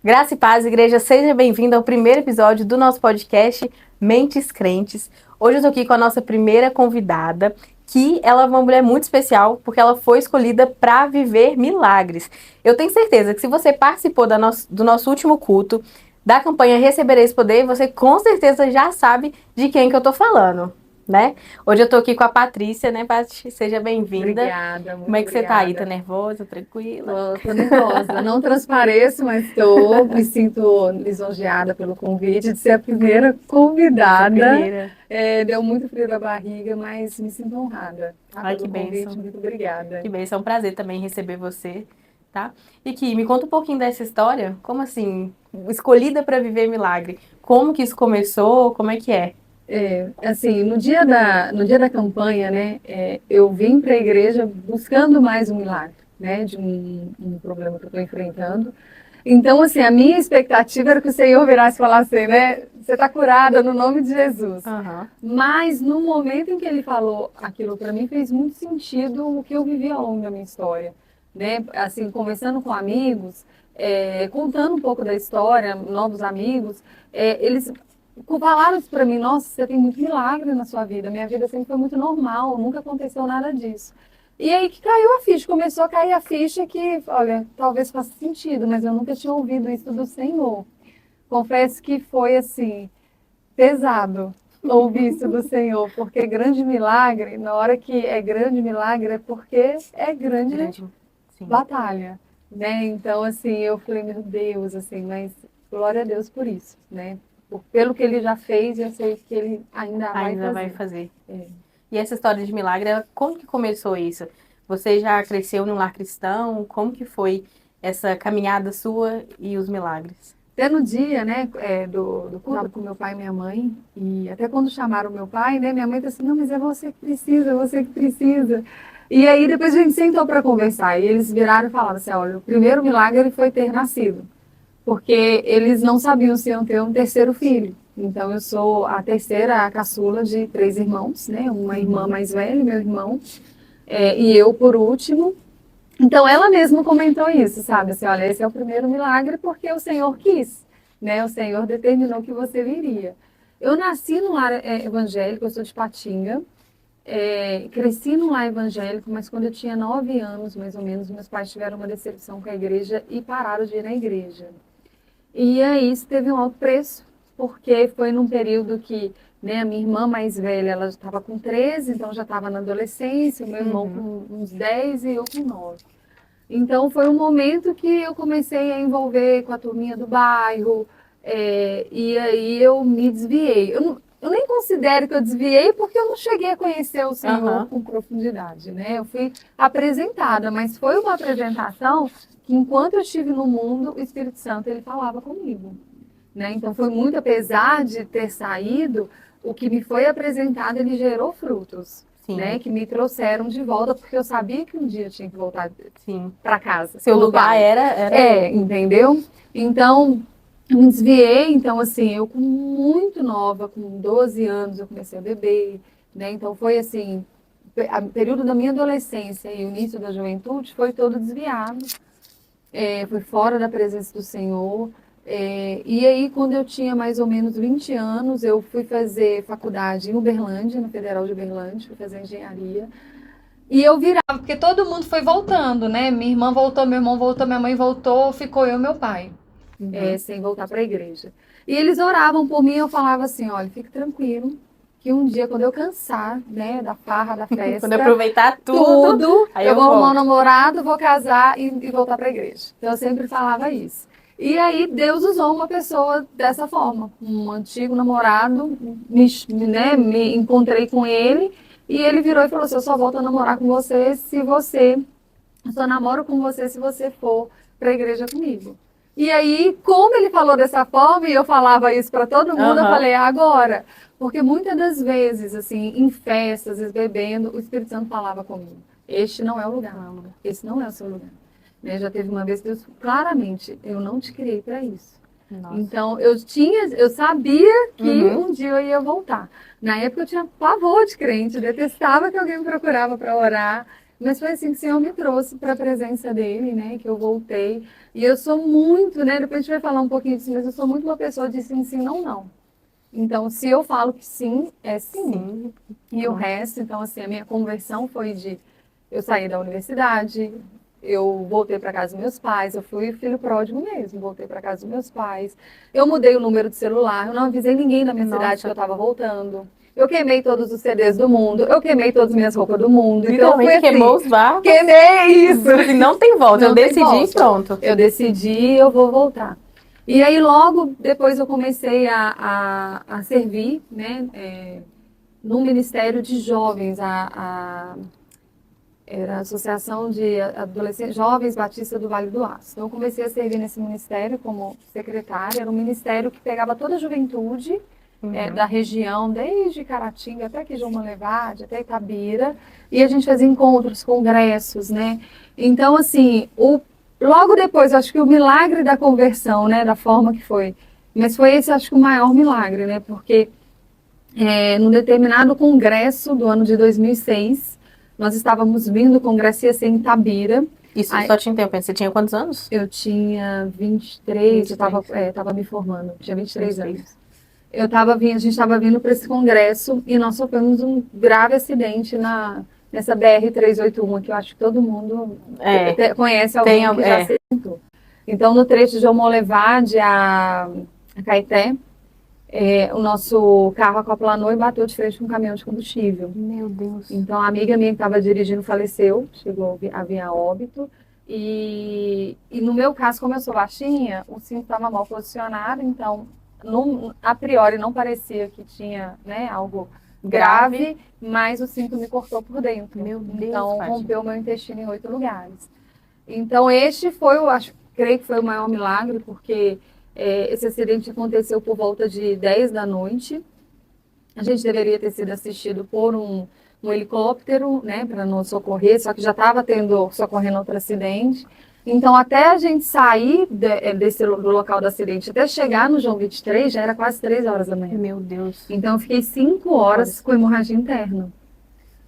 Graça e paz, igreja, seja bem-vindo ao primeiro episódio do nosso podcast Mentes Crentes. Hoje eu estou aqui com a nossa primeira convidada, que ela é uma mulher muito especial, porque ela foi escolhida para viver milagres. Eu tenho certeza que se você participou do nosso último culto, da campanha Recebereis Poder, você com certeza já sabe de quem que eu estou falando, né? Hoje eu estou aqui com a Patrícia, né, Paty? Seja bem-vinda. Obrigada, muito Como é que você tá aí? Tá obrigada. nervosa, tranquila? Tô nervosa, não transpareço, mas me sinto lisonjeada pelo convite de ser a primeira convidada. Primeira. Deu muito frio na barriga, mas me sinto honrada, tá? Ai, Pelo que convite, bênção. muito obrigada. Que bênção, é um prazer também receber você, tá? E que me conta um pouquinho dessa história. Como assim, escolhida para viver milagre? Como que isso começou? Como é que é? Assim, no dia da campanha, né, eu vim para a igreja buscando mais um milagre, né, de um problema que eu estou enfrentando. Então, assim, a minha expectativa era que o Senhor virasse e falasse, né, você está curada no nome de Jesus. Aham. Mas no momento em que ele falou aquilo para mim, fez muito sentido o que eu vivi ao longo da minha história, né? Assim, conversando com amigos, contando um pouco da história, novos amigos, eles falaram isso para mim, nossa, você tem muito milagre na sua vida, minha vida sempre foi muito normal, nunca aconteceu nada disso. E aí que caiu a ficha, começou a cair a ficha que, olha, talvez faça sentido, mas eu nunca tinha ouvido isso do Senhor. Confesso que foi assim, pesado ouvir isso do Senhor, porque grande milagre, na hora que é grande milagre, é porque é grande Sim. batalha, né? Então, assim, eu falei, meu Deus, assim, mas glória a Deus por isso, né? Pelo que ele já fez, eu sei que ele ainda vai fazer. E essa história de milagre, como que começou isso? Você já cresceu num lar cristão? Como que foi essa caminhada sua e os milagres? Até no dia, né, do culto com meu pai e minha mãe, e até quando chamaram meu pai, né, minha mãe disse assim, não, mas é você que precisa, é você que precisa. E aí depois a gente sentou para conversar, e eles viraram e falaram assim, olha, o primeiro milagre foi ter nascido, porque eles não sabiam se iam ter um terceiro filho. Então eu sou a terceira, a caçula de 3 irmãos, né, uma irmã mais velha, meu irmão, e eu por último. Então ela mesma comentou isso, sabe? Assim, olha, esse é o primeiro milagre porque o Senhor quis, né? O Senhor determinou que você viria. Eu nasci num lar evangélico, eu sou de Patinga, cresci num lar evangélico, mas quando eu tinha 9 anos, mais ou menos, meus pais tiveram uma decepção com a igreja e pararam de ir na igreja. E aí isso teve um alto preço, porque foi num período que, né, a minha irmã mais velha, ela estava com 13, então já estava na adolescência, o meu irmão com uns 10 e eu com 9. Então foi um momento que eu comecei a envolver com a turminha do bairro, e aí eu me desviei. Eu nem considero que eu desviei porque eu não cheguei a conhecer o Senhor com profundidade, né? Eu fui apresentada, mas foi uma apresentação que enquanto eu estive no mundo, o Espírito Santo ele falava comigo, né? Então foi muito, apesar de ter saído, o que me foi apresentado ele gerou frutos. Sim. Né, que me trouxeram de volta, porque eu sabia que um dia eu tinha que voltar para casa. Seu lugar era... entendeu? Então, me desviei. Então, assim, eu com muito nova, com 12 anos, eu comecei a beber, né? Então, foi assim, o período da minha adolescência e o início da juventude foi todo desviado. Fui fora da presença do Senhor. E aí, quando eu tinha mais ou menos 20 anos, eu fui fazer faculdade em Uberlândia, na Federal de Uberlândia, fui fazer engenharia. E eu virava, porque todo mundo foi voltando, né? Minha irmã voltou, meu irmão voltou, minha mãe voltou, ficou eu e meu pai, sem voltar para a igreja. E eles oravam por mim e eu falava assim, olha, fique tranquilo, que um dia, quando eu cansar, né, da farra, da festa, quando eu aproveitar tudo, aí eu vou arrumar um namorado, vou casar e voltar para a igreja. Então eu sempre falava isso. E aí Deus usou uma pessoa dessa forma, um antigo namorado, me encontrei com ele e ele virou e falou assim, eu só volto a namorar com você eu só namoro com você se você for para a igreja comigo. E aí, como ele falou dessa forma, e eu falava isso para todo mundo, eu falei, agora. Porque muitas das vezes, assim, em festas, às vezes bebendo, o Espírito Santo falava comigo. Este não é o lugar, esse não é o seu lugar. Né? Já teve uma vez que Deus, claramente, eu não te criei para isso. Nossa. Então, eu sabia que um dia eu ia voltar. Na época eu tinha pavor de crente, detestava que alguém me procurava para orar. Mas foi assim que o Senhor me trouxe para a presença dele, né? Que eu voltei. E eu sou muito, né? Depois a gente vai falar um pouquinho disso, mas eu sou muito uma pessoa de sim, sim, não, não. Então, se eu falo que sim, é sim. Sim. E o resto, então, assim, a minha conversão foi de eu sair da universidade, eu voltei para casa dos meus pais, eu fui filho pródigo mesmo, voltei para casa dos meus pais. Eu mudei o número de celular, eu não avisei ninguém da minha cidade que eu estava voltando. Eu queimei todos os CDs do mundo, eu queimei todas as minhas roupas do mundo. Literalmente Então, foi assim, queimou os barcos. queimei isso. E não tem volta, Não eu tem decidi e volta. pronto. Eu decidi, eu vou voltar. E aí, logo depois, eu comecei a servir, né, no Ministério de Jovens, era a Associação de Adolescentes Jovens Batista do Vale do Aço. Então, eu comecei a servir nesse ministério como secretária. Era um ministério que pegava toda a juventude da região, desde Caratinga até aqui João Levade, até Itabira, e a gente fazia encontros, congressos, né? Então, assim, logo depois, eu acho que o milagre da conversão, né, da forma que foi, mas foi esse, acho que o maior milagre, né? Porque num determinado congresso do ano de 2006, nós estávamos vindo, o congresso ia ser em Itabira. Isso, só te interrompendo, você tinha quantos anos? Eu tinha 23, eu estava me formando, tinha 23 anos. A gente estava vindo para esse congresso e nós sofremos um grave acidente nessa BR-381, que eu acho que todo mundo conhece alguém que já acidentou. Então, no trecho de Almolevade a Caeté, o nosso carro acoplanou e bateu de frente com um caminhão de combustível. Meu Deus. Então, a amiga minha que estava dirigindo faleceu, chegou a vir a óbito. E no meu caso, como eu sou baixinha, o cinto estava mal posicionado, então, a priori, não parecia que tinha, né, algo grave, mas o cinto me cortou por dentro. Meu Deus, então, rompeu o meu intestino em 8 lugares. Então, este foi, creio que foi o maior milagre, porque esse acidente aconteceu por volta de 10 da noite. A gente deveria ter sido assistido por um helicóptero, né, para nos socorrer, só que já estava socorrendo outro acidente. Então, até a gente sair do local do acidente, até chegar no João 23, já era quase 3 horas da manhã. Meu Deus. Então, eu fiquei 5 horas com hemorragia interna.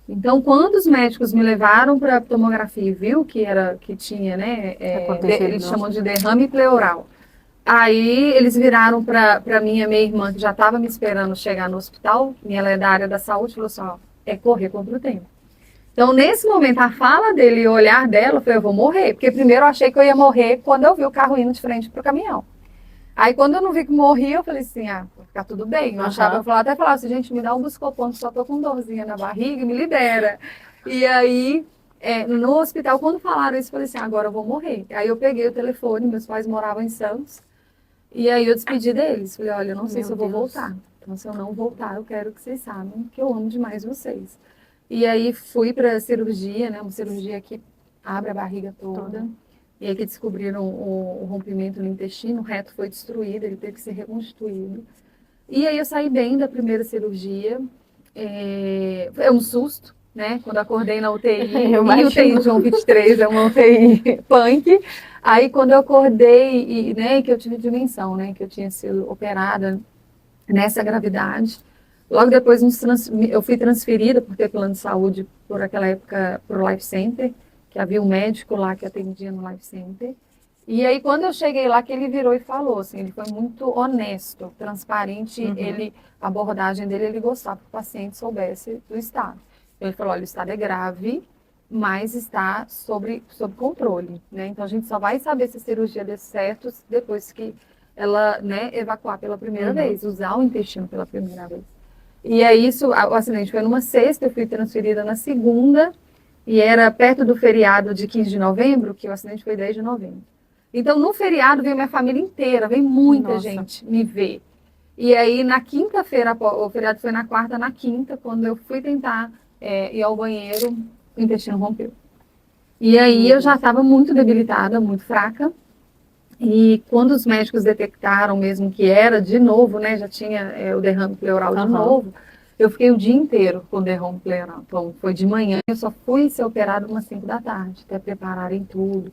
Então, quando os médicos me levaram para a tomografia e viu que tinha, né, eles chamam de derrame pleural. Aí eles viraram para minha irmã, que já estava me esperando chegar no hospital, ela é da área da saúde, falou assim, ó, é correr contra o tempo. Então, nesse momento, a fala dele e o olhar dela foi, eu vou morrer. Porque primeiro eu achei que eu ia morrer quando eu vi o carro indo de frente para o caminhão. Aí, quando eu não vi que morri, eu falei assim, vai ficar tudo bem. Eu até falava assim, gente, me dá um Buscopan, só tô com dorzinha na barriga, me libera. E aí, no hospital, quando falaram isso, eu falei assim, agora eu vou morrer. Aí eu peguei o telefone, meus pais moravam em Santos. E aí eu despedi deles. Falei, olha, eu não sei se eu vou voltar. Então, se eu não voltar, eu quero que vocês saibam que eu amo demais vocês. E aí fui para cirurgia, né? Uma cirurgia que abre a barriga toda. E aí que descobriram o rompimento no intestino, o reto foi destruído, ele teve que ser reconstruído. E aí eu saí bem da primeira cirurgia. Foi um susto, né? Quando acordei na UTI, e UTI João 23 é uma UTI punk. Aí quando eu acordei, né, que eu tive dimensão, né? Que eu tinha sido operada nessa gravidade. Logo depois eu fui transferida por ter plano de saúde por aquela época para o Life Center, que havia um médico lá que atendia no Life Center. E aí quando eu cheguei lá, que ele virou e falou, assim, ele foi muito honesto, transparente, a abordagem dele, ele gostava que o paciente soubesse do estado. Ele falou, olha, o estado é grave, mas está sob controle, né? Então a gente só vai saber se a cirurgia deu certo depois que ela, né, evacuar pela primeira vez, usar o intestino pela primeira vez. E aí o acidente foi numa sexta, eu fui transferida na segunda, e era perto do feriado de 15 de novembro, que o acidente foi 10 de novembro. Então, no feriado, veio minha família inteira, veio muita gente me ver. E aí, na quinta-feira, o feriado foi na quarta, na quinta, quando eu fui tentar ir ao banheiro, o intestino rompeu. E aí, eu já estava muito debilitada, muito fraca. E quando os médicos detectaram mesmo que era de novo, né, já tinha o derrame pleural de novo, eu fiquei o dia inteiro com derrame pleural. Então, foi de manhã, eu só fui ser operada umas 5 da tarde, até prepararem tudo.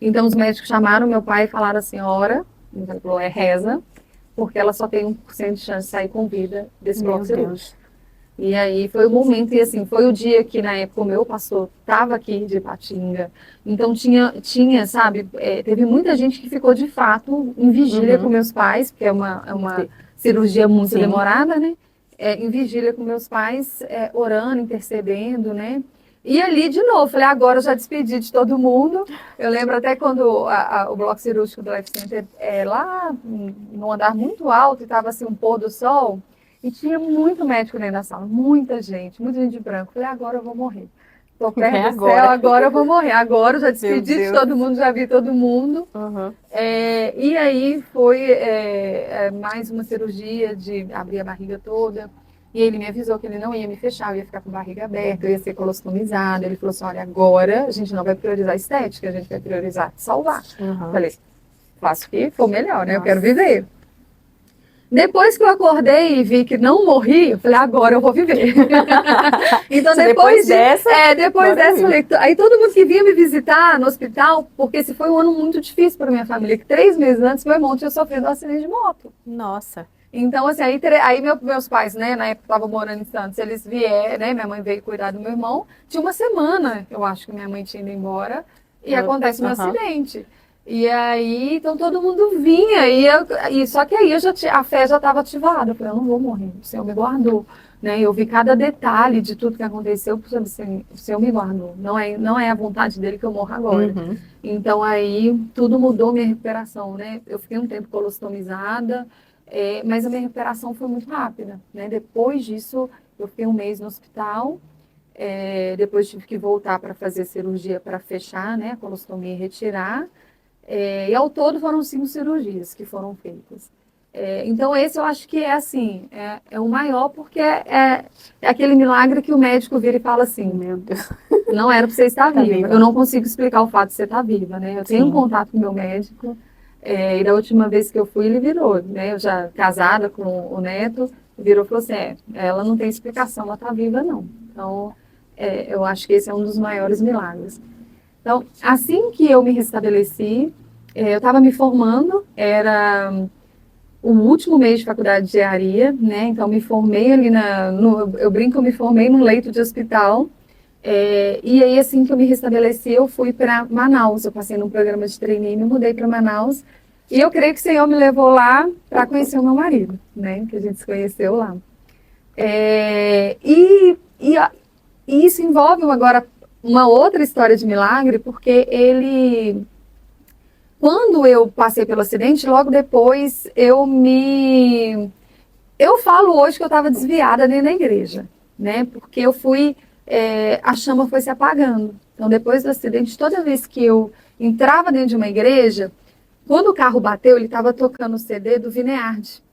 Então, os médicos chamaram meu pai e falaram assim, ora, ele falou, reza, porque ela só tem 1% de chance de sair com vida desse bloco cirúrgico. E aí foi o momento, e assim, foi o dia que na época o meu pastor estava aqui de Ipatinga. Então sabe, teve muita gente que ficou de fato em vigília com meus pais, porque é uma cirurgia muito Sim. demorada, né? Em vigília com meus pais, orando, intercedendo, né? E ali, de novo, falei, agora eu já despedi de todo mundo. Eu lembro até quando o bloco cirúrgico do Life Center lá num andar muito alto, e estava assim um pôr do sol, e tinha muito médico dentro da sala, muita gente de branco. Falei, agora eu vou morrer. Estou perto do céu, agora eu vou morrer. Agora eu já despedi de todo mundo, já vi todo mundo. Uhum. E aí foi mais uma cirurgia de abrir a barriga toda. E ele me avisou que ele não ia me fechar, eu ia ficar com a barriga aberta, eu ia ser colostomizada. Ele falou assim, olha, agora a gente não vai priorizar a estética, a gente vai priorizar salvar. Falei, faço o que for melhor, né? Nossa. Eu quero viver. Depois que eu acordei e vi que não morri, eu falei, agora eu vou viver. Então depois dessa, falei, aí todo mundo que vinha me visitar no hospital, porque esse foi um ano muito difícil para minha família, que 3 meses antes meu irmão tinha sofrido um acidente de moto. Nossa. Então, assim, aí meus pais, né, na época estavam morando em Santos, eles vieram, né, minha mãe veio cuidar do meu irmão, tinha uma semana, eu acho que minha mãe tinha ido embora, e acontece um acidente. E aí, então todo mundo vinha, só que aí a fé já estava ativada. Eu falei, eu não vou morrer, o Senhor me guardou. Né? Eu vi cada detalhe de tudo que aconteceu, porque o Senhor me guardou. Não é a vontade dele que eu morra agora. Então aí tudo mudou minha recuperação. Né? Eu fiquei um tempo colostomizada, mas a minha recuperação foi muito rápida. Né? Depois disso, eu fiquei um mês no hospital. Depois tive que voltar para fazer cirurgia para fechar, né, a colostomia e retirar. E ao todo foram 5 cirurgias que foram feitas. Então esse eu acho que é assim, é o maior, porque é aquele milagre que o médico vira e fala assim, meu Deus, não era para você estar viva. Eu não consigo explicar o fato de você estar viva, né? Eu tenho um contato com o meu médico, e da última vez que eu fui, ele virou, né? Eu já casada com o neto, virou e falou assim, ela não tem explicação, ela está viva não. Então, eu acho que esse é um dos maiores milagres. Então, assim que eu me restabeleci, eu estava me formando, era o último mês de faculdade de engenharia, né? Então, me formei ali eu brinco, eu me formei num leito de hospital. E aí, assim que eu me restabeleci, eu fui para Manaus. Eu passei num programa de trainee e me mudei para Manaus. E eu creio que o Senhor me levou lá para conhecer o meu marido, né? Que a gente se conheceu lá. E isso envolve agora uma outra história de milagre, porque quando eu passei pelo acidente, logo depois eu falo hoje que eu estava desviada dentro da igreja, né? Porque a chama foi se apagando. Então, depois do acidente, toda vez que eu entrava dentro de uma igreja, quando o carro bateu, ele estava tocando o CD do Vineard.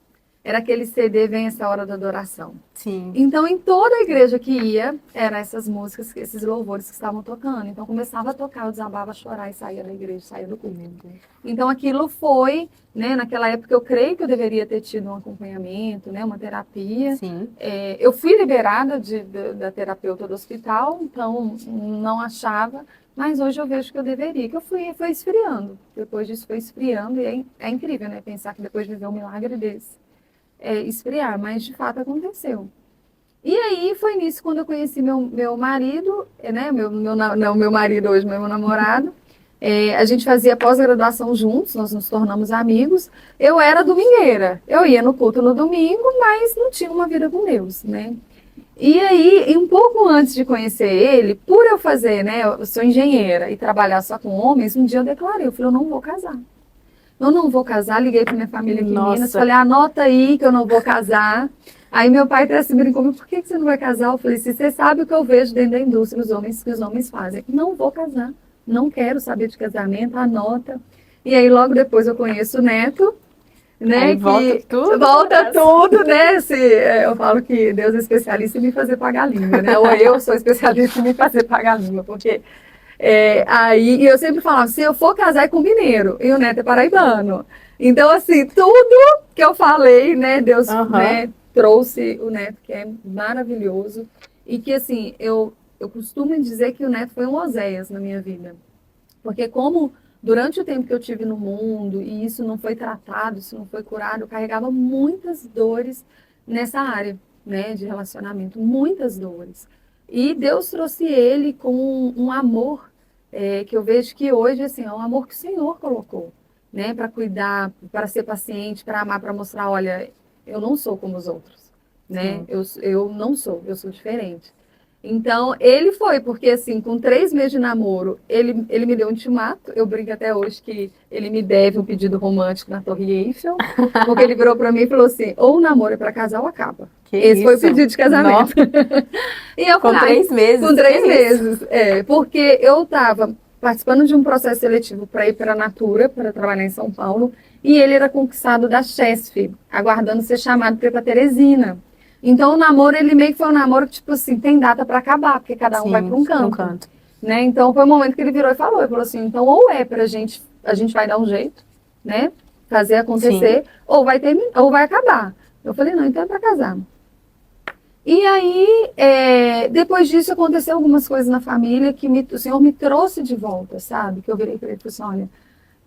Era aquele CD Vem Essa Hora da Adoração. Sim. Então, em toda a igreja que ia, eram essas músicas, esses louvores que estavam tocando. Então, começava a tocar, eu desabava a chorar e saía da igreja, saía do culto. Então, aquilo foi, né, naquela época eu creio que eu deveria ter tido um acompanhamento, né, uma terapia. Sim. Eu fui liberada da terapeuta do hospital, então não achava, mas hoje eu vejo que eu deveria, que foi esfriando. Depois disso foi esfriando e é incrível, né, pensar que depois de viver um milagre desse, esfriar, mas de fato aconteceu. E aí foi nisso quando eu conheci meu marido, né? Meu marido hoje, meu namorado. A gente fazia pós-graduação juntos, nós nos tornamos amigos. Eu era domingueira, eu ia no culto no domingo, mas não tinha uma vida com Deus, né? E aí, um pouco antes de conhecer ele, por eu fazer, né? Eu sou engenheira e trabalhar só com homens, um dia eu declarei, eu falei, eu não vou casar. Eu não vou casar, liguei para minha família aqui em Minas, falei, anota aí que eu não vou casar. Aí meu pai até se brincou, por que você não vai casar? Eu falei, se você sabe o que eu vejo dentro da indústria, que os homens fazem. Não vou casar, não quero saber de casamento, anota. E aí logo depois eu conheço o neto, né? Aí volta tudo, né? Eu falo que Deus é especialista em me fazer pagar a língua, né? Ou eu sou especialista em me fazer pagar a língua, porque... aí eu sempre falava, se eu for casar é com mineiro, e o neto é paraibano. Então, assim, tudo que eu falei, né, Deus né, trouxe o neto, que é maravilhoso. E que, assim, eu costumo dizer que o neto foi um Oséias na minha vida. Porque como durante o tempo que eu tive no mundo, e isso não foi tratado, isso não foi curado, eu carregava muitas dores nessa área. né, de relacionamento, muitas dores. E Deus trouxe ele com um amor que eu vejo que hoje assim, é um amor que o Senhor colocou, né, para cuidar, para ser paciente, para amar, para mostrar, olha, eu não sou como os outros, né? Eu não sou, eu sou diferente. Então, ele foi, porque assim, com 3 meses de namoro, ele me deu um ultimato. Eu brinco até hoje que ele me deve um pedido romântico na Torre Eiffel, porque ele virou para mim e falou assim: ou o namoro é para casar ou acaba. Que Esse foi o isso? pedido de casamento. E eu Com falei, 3 meses? com três Que isso? meses. Porque eu estava participando de um processo seletivo para ir para a Natura, para trabalhar em São Paulo, e ele era conquistado da Chesf, aguardando ser chamado para ir para Teresina. Então o namoro, ele meio que foi um namoro que, tipo assim, tem data para acabar, porque cada um vai para um canto. Né? Então foi o momento que ele virou e falou, assim, então ou é pra gente, a gente vai dar um jeito, né? Fazer acontecer, ou vai terminar, ou vai acabar. Eu falei, não, então é para casar. E aí, depois disso, aconteceu algumas coisas na família que o Senhor me trouxe de volta, sabe? Que eu virei para ele e falei assim,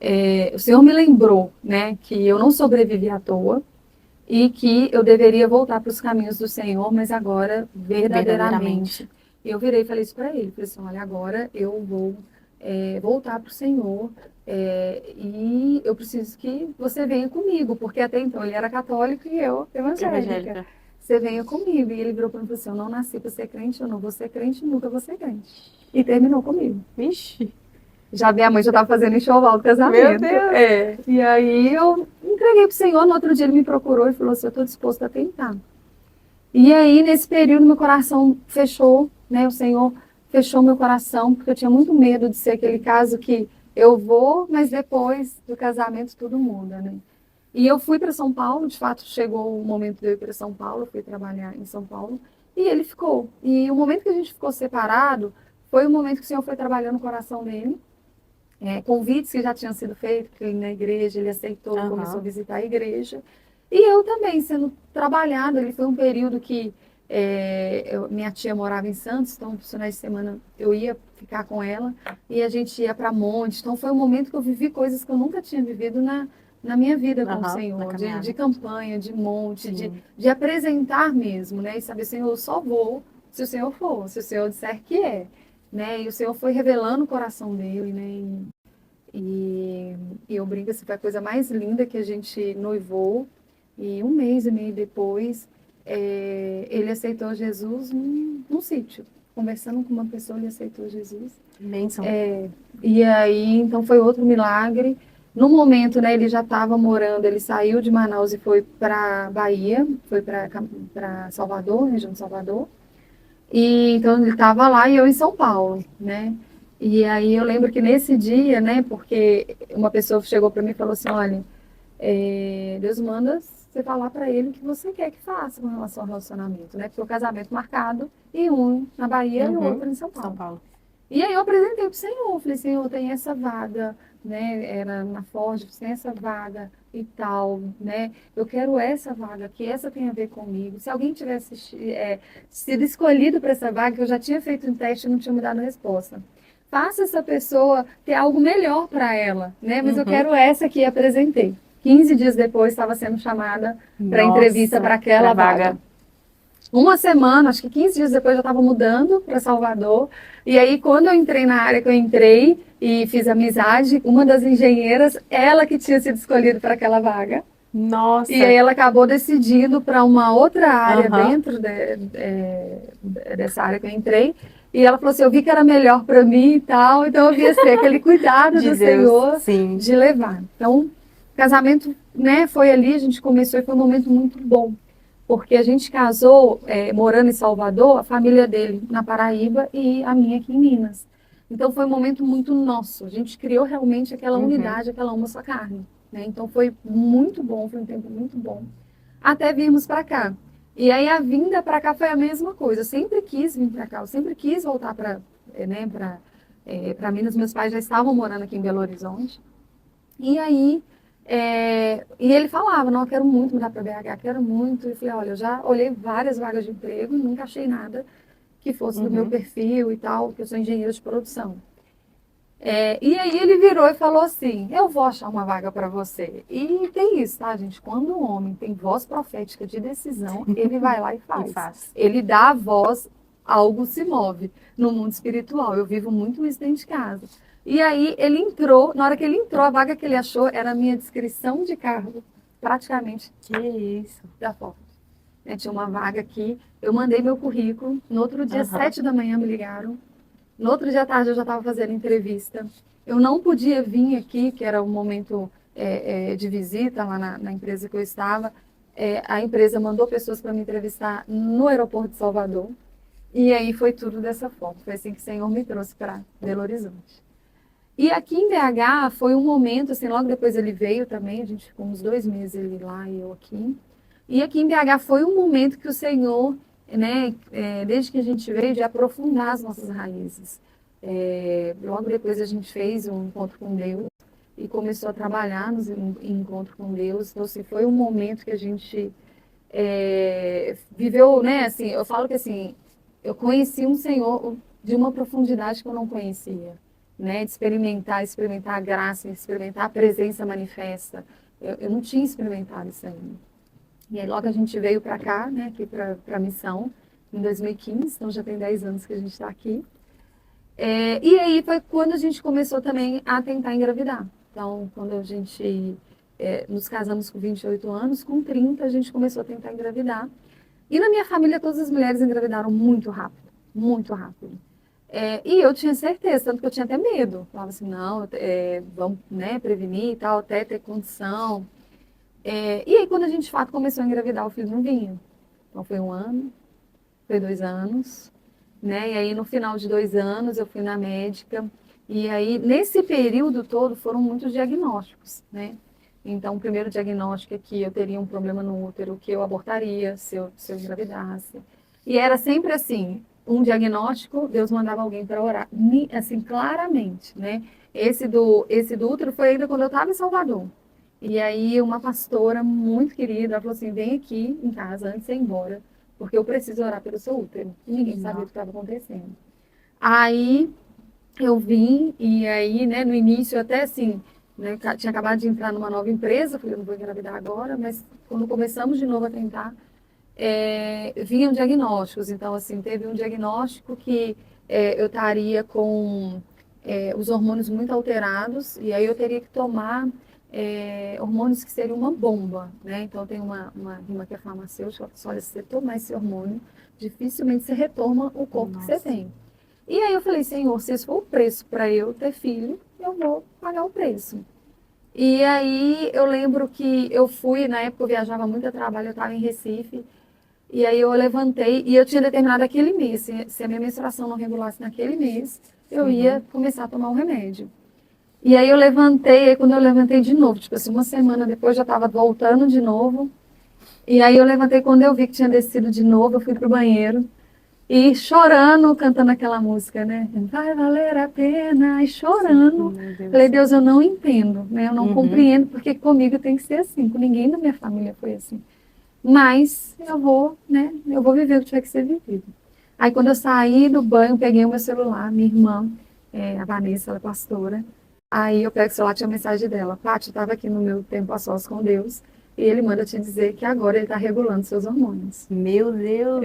olha, o Senhor me lembrou, né, que eu não sobrevivi à toa e que eu deveria voltar para os caminhos do Senhor, mas agora, verdadeiramente. E eu virei e falei isso para ele, falei assim, olha, agora eu vou voltar para o Senhor e eu preciso que você venha comigo, porque até então ele era católico e eu evangélica. Você venha comigo. E ele virou para mim e falou assim, eu não nasci para ser crente, eu não vou ser crente, nunca vou ser crente. E terminou comigo. Vixe. Já minha mãe já estava fazendo enxoval do casamento. Meu Deus. E aí eu entreguei para o Senhor, no outro dia ele me procurou e falou assim, eu estou disposto a tentar. E aí, nesse período, meu coração fechou, né? O Senhor fechou meu coração, porque eu tinha muito medo de ser aquele caso que eu vou, mas depois do casamento tudo muda, né? E eu fui para São Paulo, de fato chegou o momento de eu ir para São Paulo, eu fui trabalhar em São Paulo, e ele ficou. E o momento que a gente ficou separado foi o momento que o Senhor foi trabalhando no coração dele, convites que já tinham sido feitos, porque ele na igreja, ele aceitou, começou a visitar a igreja. E eu também, sendo trabalhada, ele foi um período que minha tia morava em Santos, então, nos finais de semana, eu ia ficar com ela, e a gente ia para Monte. Então, foi um momento que eu vivi coisas que eu nunca tinha vivido na minha vida com o Senhor, de campanha, de monte, de apresentar mesmo, né? E saber, Senhor, eu só vou se o Senhor for, se o Senhor disser que é, né? E o Senhor foi revelando o coração dele, né? E eu brinco, assim, foi a coisa mais linda que a gente noivou, e 1 mês e meio depois, ele aceitou Jesus num sítio. Conversando com uma pessoa, ele aceitou Jesus. Bênção. E aí, então, foi outro milagre. No momento, né, ele já estava morando, ele saiu de Manaus e foi para Bahia, foi para Salvador, região de Salvador. E então ele estava lá e eu em São Paulo, né? E aí eu lembro que nesse dia, né, porque uma pessoa chegou para mim e falou assim, olha, Deus manda você falar para ele o que você quer que faça com relação ao relacionamento, né? Porque o casamento marcado e um na Bahia e o outro em São Paulo. E aí eu apresentei para o Senhor, falei, Senhor, tem essa vaga, né? Era na Ford, tem essa vaga e tal, né? Eu quero essa vaga, que essa tem a ver comigo. Se alguém tivesse sido escolhido para essa vaga, que eu já tinha feito um teste e não tinha me dado resposta. Faça essa pessoa ter algo melhor para ela, né? Mas eu quero essa que apresentei. 15 dias depois estava sendo chamada para entrevista para aquela vaga. Uma semana, acho que 15 dias depois, eu estava mudando para Salvador. E aí, quando eu entrei na área que eu entrei e fiz amizade, uma das engenheiras, ela que tinha sido escolhida para aquela vaga. Nossa! E aí ela acabou decidindo para uma outra área dentro dessa área que eu entrei. E ela falou assim, eu vi que era melhor para mim e tal. Então eu vi assim, aquele cuidado do Senhor de levar. Então, o casamento, né, foi ali, a gente começou e foi um momento muito bom. Porque a gente casou morando em Salvador, a família dele na Paraíba e a minha aqui em Minas. Então foi um momento muito nosso. A gente criou realmente aquela unidade, aquela uma só carne. Né? Então foi muito bom, foi um tempo muito bom. Até virmos para cá. E aí a vinda para cá foi a mesma coisa. Eu sempre quis vir para cá, eu sempre quis voltar para Minas. Meus pais já estavam morando aqui em Belo Horizonte. E aí... e ele falava, não, eu quero muito mudar para BH, quero muito. E eu falei, olha, eu já olhei várias vagas de emprego e nunca achei nada que fosse do meu perfil e tal, porque eu sou engenheira de produção. E aí ele virou e falou assim, eu vou achar uma vaga para você. E tem isso, tá, gente? Quando o homem tem voz profética de decisão, ele vai lá e E faz. faz. Ele dá a voz, algo se move no mundo espiritual. Eu vivo muito isso dentro de casa. E aí ele entrou, na hora que ele entrou, a vaga que ele achou era a minha descrição de cargo, praticamente Que isso. da forma. Tinha uma vaga aqui, eu mandei meu currículo, no outro dia, 7 da manhã, me ligaram. No outro dia à tarde eu já estava fazendo entrevista. Eu não podia vir aqui, que era o momento de visita lá na empresa que eu estava. A empresa mandou pessoas para me entrevistar no aeroporto de Salvador. E aí foi tudo dessa forma. Foi assim que o Senhor me trouxe para Belo Horizonte. E aqui em BH foi um momento, assim, logo depois ele veio também, a gente ficou uns 2 meses ele lá e eu aqui. E aqui em BH foi um momento que o Senhor, né, desde que a gente veio, de aprofundar as nossas raízes. Logo depois a gente fez um encontro com Deus e começou a trabalhar em encontro com Deus. Então, assim, foi um momento que a gente viveu, né, assim, eu falo que assim, eu conheci um Senhor de uma profundidade que eu não conhecia, né, de experimentar a graça, experimentar a presença manifesta. Eu não tinha experimentado isso ainda. E aí logo a gente veio para cá, né, aqui para a missão, em 2015, então já tem 10 anos que a gente está aqui. E aí foi quando a gente começou também a tentar engravidar. Então, quando a gente nos casamos com 28 anos, com 30 a gente começou a tentar engravidar. E na minha família todas as mulheres engravidaram muito rápido, muito rápido. E eu tinha certeza, tanto que eu tinha até medo. Falava assim, não, vamos, né, prevenir e tal, até ter condição. E aí, quando a gente, de fato, começou a engravidar, o filho não vinha. Então, foi 1 ano, foi 2 anos, né? E aí, no final de 2 anos, eu fui na médica. E aí, nesse período todo, foram muitos diagnósticos, né? Então, o primeiro diagnóstico é que eu teria um problema no útero, que eu abortaria se eu engravidasse. E era sempre assim, um diagnóstico, Deus mandava alguém para orar. Assim, claramente, né? Esse do útero foi ainda quando eu estava em Salvador. E aí uma pastora muito querida, ela falou assim, vem aqui em casa antes de ir embora, porque eu preciso orar pelo seu útero. E ninguém sabia o que estava acontecendo. Aí eu vim, e aí, né, no início até assim, né, tinha acabado de entrar numa nova empresa, falei, eu não vou engravidar agora, mas quando começamos de novo a tentar, vinham diagnósticos. Então, assim, teve um diagnóstico que eu estaria com os hormônios muito alterados, e aí eu teria que tomar hormônios que seriam uma bomba, né? Então, tem uma rima que é farmacêutica, que olha, se você tomar esse hormônio, dificilmente você retoma o corpo que você tem. E aí eu falei, Senhor, se esse for o preço para eu ter filho, eu vou pagar o preço. E aí eu lembro que eu fui, na época eu viajava muito a trabalho, eu estava em Recife, e aí eu levantei, e eu tinha determinado aquele mês, se a minha menstruação não regulasse naquele mês, eu ia começar a tomar um remédio. E aí eu levantei, aí quando eu levantei de novo, tipo assim, uma semana depois já estava voltando de novo, e aí eu levantei, quando eu vi que tinha descido de novo, eu fui pro banheiro, e chorando, cantando aquela música, né? Vai valer a pena, e chorando. Sim, Falei, Deus, eu não entendo, né? Eu não compreendo, porque comigo tem que ser assim, com ninguém da minha família foi assim. Mas eu vou, né? Eu vou viver o que tiver que ser vivido. Aí quando eu saí do banho, peguei o meu celular, minha irmã, a Vanessa, ela é pastora. Aí eu pego o celular, tinha a mensagem dela. Paty, eu estava aqui no meu tempo a sós com Deus, e ele manda te dizer que agora ele está regulando seus hormônios. Meu Deus.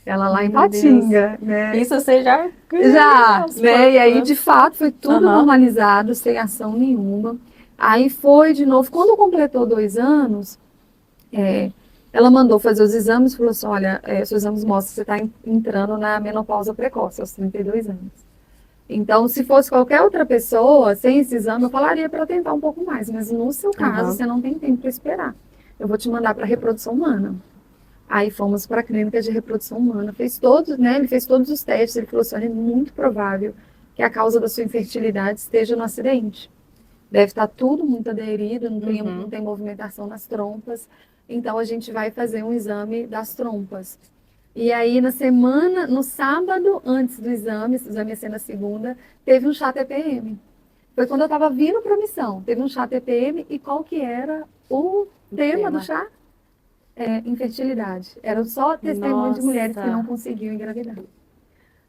Ela lá em Meu Patinga, né? Isso você já. Já, né? E aí, de Nossa. fato, foi tudo normalizado, sem ação nenhuma. Aí foi de novo, quando completou 2 anos, ela mandou fazer os exames e falou assim, olha, seus exames mostram que você está entrando na menopausa precoce, aos 32 anos. Então, se fosse qualquer outra pessoa, sem esse exame, eu falaria para tentar um pouco mais. Mas no seu caso, você não tem tempo para esperar. Eu vou te mandar para reprodução humana. Aí fomos para a clínica de reprodução humana. Fez todos, né? Ele fez todos os testes. Ele falou assim, olha, é muito provável que a causa da sua infertilidade esteja no acidente. Deve estar tudo muito aderido, não tem movimentação nas trompas. Então, a gente vai fazer um exame das trompas. E aí, no sábado, antes do exame, esse exame ia ser na segunda, teve um chá TPM. Foi quando eu estava vindo para a missão. Teve um chá TPM e qual que era o tema do chá? Infertilidade. Eram só testemunhos de mulheres que não conseguiam engravidar.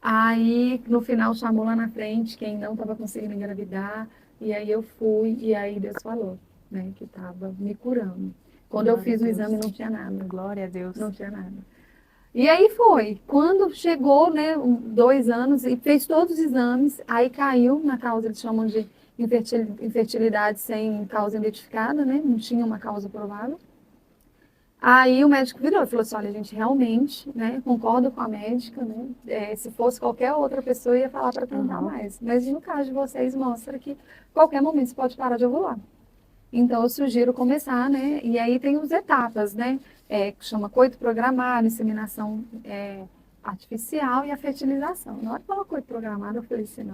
Aí, no final, chamou lá na frente quem não estava conseguindo engravidar. E aí eu fui, e aí Deus falou, né, que estava me curando. Quando eu Glória a fiz o Deus. exame, não tinha nada. Glória a Deus. Não tinha nada. E aí foi. Quando chegou, né, 2 anos, e fez todos os exames, aí caiu na causa, eles chamam de infertilidade sem causa identificada, né? Não tinha uma causa provável. Aí o médico virou e falou assim, olha, a gente realmente, né, concorda com a médica, né? Se fosse qualquer outra pessoa, ia falar para tentar mais. Mas no caso de vocês, mostra que qualquer momento você pode parar de ovular. Então, eu sugiro começar, né? E aí tem as etapas, né? Que chama coito programado, inseminação artificial e a fertilização. Na hora que falou coito programado, eu falei assim,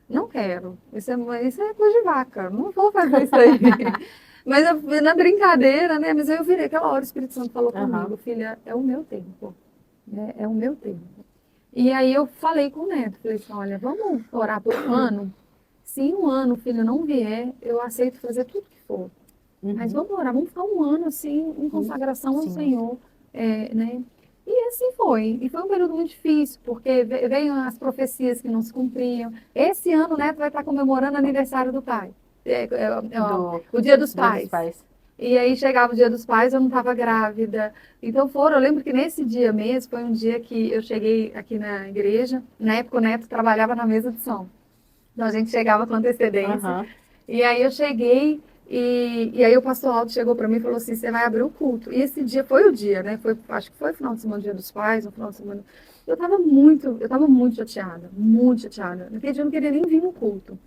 não quero. Isso é coisa de vaca, não vou fazer isso aí. Mas na brincadeira, né? Mas aí eu virei aquela hora, o Espírito Santo falou comigo, filha, é o meu tempo. Né? É o meu tempo. E aí eu falei com o neto, falei assim, olha, vamos orar por um ano? Se em um ano o filho não vier, eu aceito fazer tudo que for. Mas vamos orar, vamos ficar um ano assim, em consagração ao Senhor, né? E assim foi. E foi um período muito difícil, porque veio as profecias que não se cumpriam. Esse ano o neto vai estar comemorando o aniversário do pai. O Dia dos Pais. E aí chegava o Dia dos Pais, eu não estava grávida. Então eu lembro que nesse dia mesmo, foi um dia que eu cheguei aqui na igreja. Na época o neto trabalhava na mesa de som. Então a gente chegava com antecedência. E aí eu cheguei e aí o pastor Aldo chegou para mim e falou assim, você vai abrir o culto. E esse dia foi o dia, né? Acho que foi o final de semana, Dia dos Pais, no final de semana. Eu estava muito chateada, muito chateada. Naquele dia eu não queria nem vir no culto.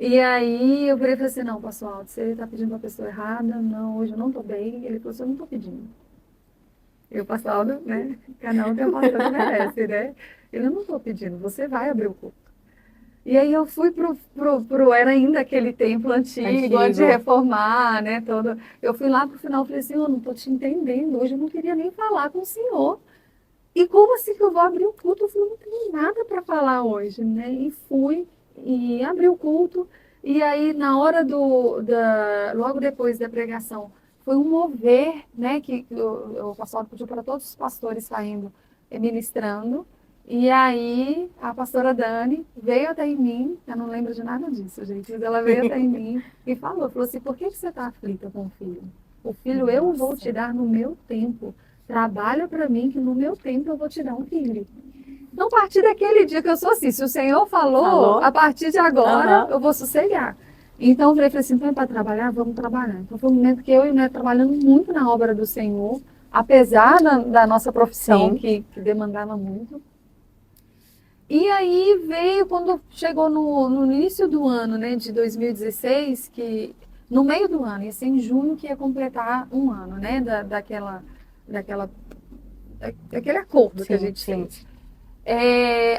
E aí eu virei e falei assim, não, pastor Aldo, você está pedindo para a pessoa errada, não, hoje eu não estou bem. Ele falou assim, eu não estou pedindo. Eu, pastor Aldo, né? Cada um tem um pastor que merece, né? Eu não estou pedindo, você vai abrir o culto. E aí eu fui era ainda aquele templo antigo. De reformar, né? Eu fui lá pro final e falei assim, eu não estou te entendendo, hoje eu não queria nem falar com o senhor. E como assim que eu vou abrir o culto? Eu falei, não tenho nada para falar hoje, né? E fui e abri o culto. E aí, na hora logo depois da pregação, foi um mover, né? Que o pastor pediu para todos os pastores saindo ministrando. E aí, a pastora Dani veio até em mim, eu não lembro de nada disso, gente, mas ela veio até em mim e falou assim, por que você está aflita com o filho? O filho eu vou te dar no meu tempo. Trabalha para mim que no meu tempo eu vou te dar um filho. Então, a partir daquele dia que eu sou assim, se o Senhor falou? A partir de agora eu vou sossegar. Então, eu falei assim, então é para trabalhar? Vamos trabalhar. Então, foi um momento que eu e o Neto trabalhando muito na obra do Senhor, apesar da nossa profissão, que demandava muito. E aí veio, quando chegou no início do ano, né, de 2016, que no meio do ano, ia ser em junho que ia completar um ano, né, daquele acordo que a gente fez.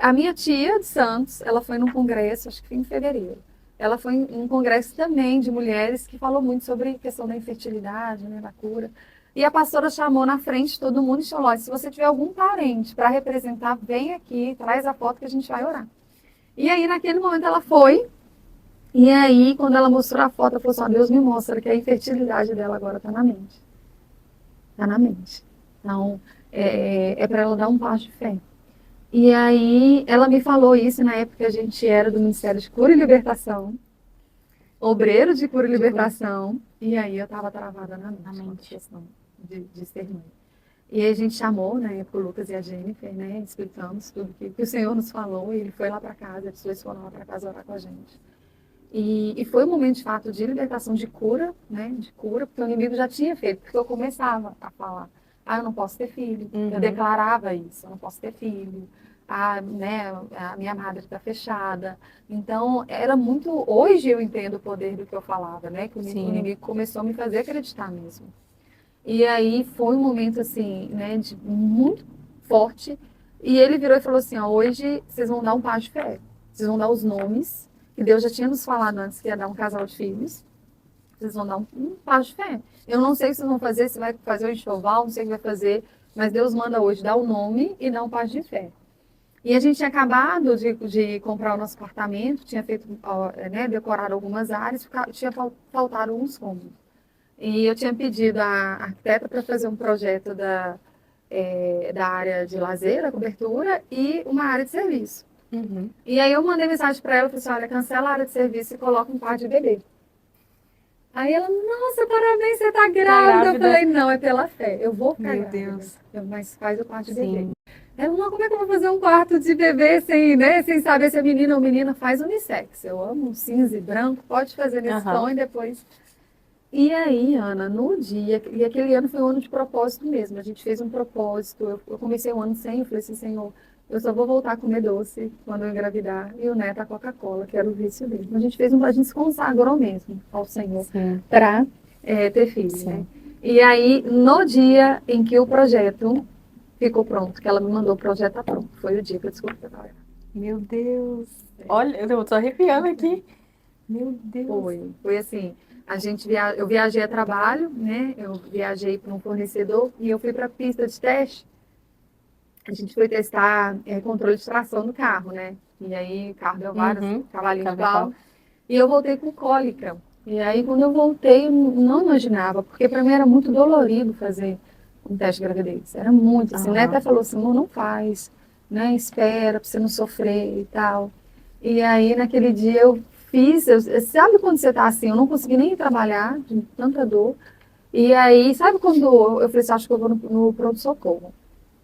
A minha tia de Santos, ela foi num congresso, acho que foi em fevereiro. Ela foi em um congresso também de mulheres que falou muito sobre a questão da infertilidade, né, da cura. E a pastora chamou na frente todo mundo e falou, se você tiver algum parente para representar, vem aqui, traz a foto que a gente vai orar. E aí, naquele momento, ela foi. E aí, quando ela mostrou a foto, ela falou assim, Deus me mostra que a infertilidade dela agora está na mente. Está na mente. Então, é para ela dar um passo de fé. E aí, ela me falou isso na época que a gente era do Ministério de Cura e Libertação, obreiro de Cura e Libertação, e aí eu estava travada na mente, questão de ser mãe. E aí a gente chamou, né, o Lucas e a Jennifer, né, explicamos tudo que o Senhor nos falou, e ele foi lá para casa, eles dois foram lá para casa orar com a gente. E foi um momento, de fato, de libertação, de cura, né, de cura, porque o inimigo já tinha feito, porque eu começava a falar, eu não posso ter filho, eu declarava isso, eu não posso ter filho, né, a minha madre está fechada. Então, era muito... Hoje eu entendo o poder do que eu falava, né? Que o inimigo começou a me fazer acreditar mesmo. E aí foi um momento, assim, né, muito forte. E ele virou e falou assim, hoje vocês vão dar um passo de fé. Vocês vão dar os nomes, que Deus já tinha nos falado antes que ia dar um casal de filhos. Vocês vão dar um passo de fé. Eu não sei o que vocês vão fazer, se vai fazer o enxoval, não sei o que vai fazer, mas Deus manda hoje dar o nome e dar um passo de fé. E a gente tinha acabado de comprar o nosso apartamento, tinha feito, né, decorado algumas áreas, tinha faltado uns cômodos. E eu tinha pedido à arquiteta para fazer um projeto da área de lazer, da cobertura, e uma área de serviço. Uhum. E aí eu mandei mensagem para ela, falei assim, olha, cancela a área de serviço e coloca um quarto de bebê. Aí ela, nossa, parabéns, você tá grávida. Eu falei, não, é pela fé, eu vou ficar Meu grávida. Deus. Mas faz o quarto de Sim. bebê. Ela, não, como é que eu vou fazer um quarto de bebê sem, né, sem saber se é menina ou menina? Faz unissex. Eu amo cinza e branco, pode fazer nesse Aham. tom e depois. E aí, Ana, no dia, e aquele ano foi um ano de propósito mesmo. A gente fez um propósito. Eu comecei o ano sem, eu falei assim, Senhor, eu só vou voltar a comer doce quando eu engravidar. E o neto a Coca-Cola, que era o vício dele. A gente fez a gente se consagrou mesmo ao Senhor Sim. para ter filho, Sim. né? E aí, no dia em que o projeto ficou pronto, que ela me mandou, o projeto tá pronto. Foi o dia que eu descobri que eu tava grávida. Meu Deus. Olha, eu tô arrepiando aqui. Meu Deus. Foi assim, eu viajei a trabalho, né? Eu viajei para um fornecedor e eu fui para a pista de teste. A gente foi testar controle de tração do carro, né? E aí o carro deu vários Uhum. cavalinhos de Cavalo. pau. E eu voltei com cólica. E aí quando eu voltei, eu não imaginava, porque para mim era muito dolorido fazer um teste de gravidez. Era muito, assim, né? Aham. Até falou assim, não faz, né? Espera para você não sofrer e tal. E aí naquele dia eu fiz, sabe quando você tá assim, eu não consegui nem ir trabalhar de tanta dor. E aí, sabe quando eu falei assim, acho que eu vou no pronto-socorro.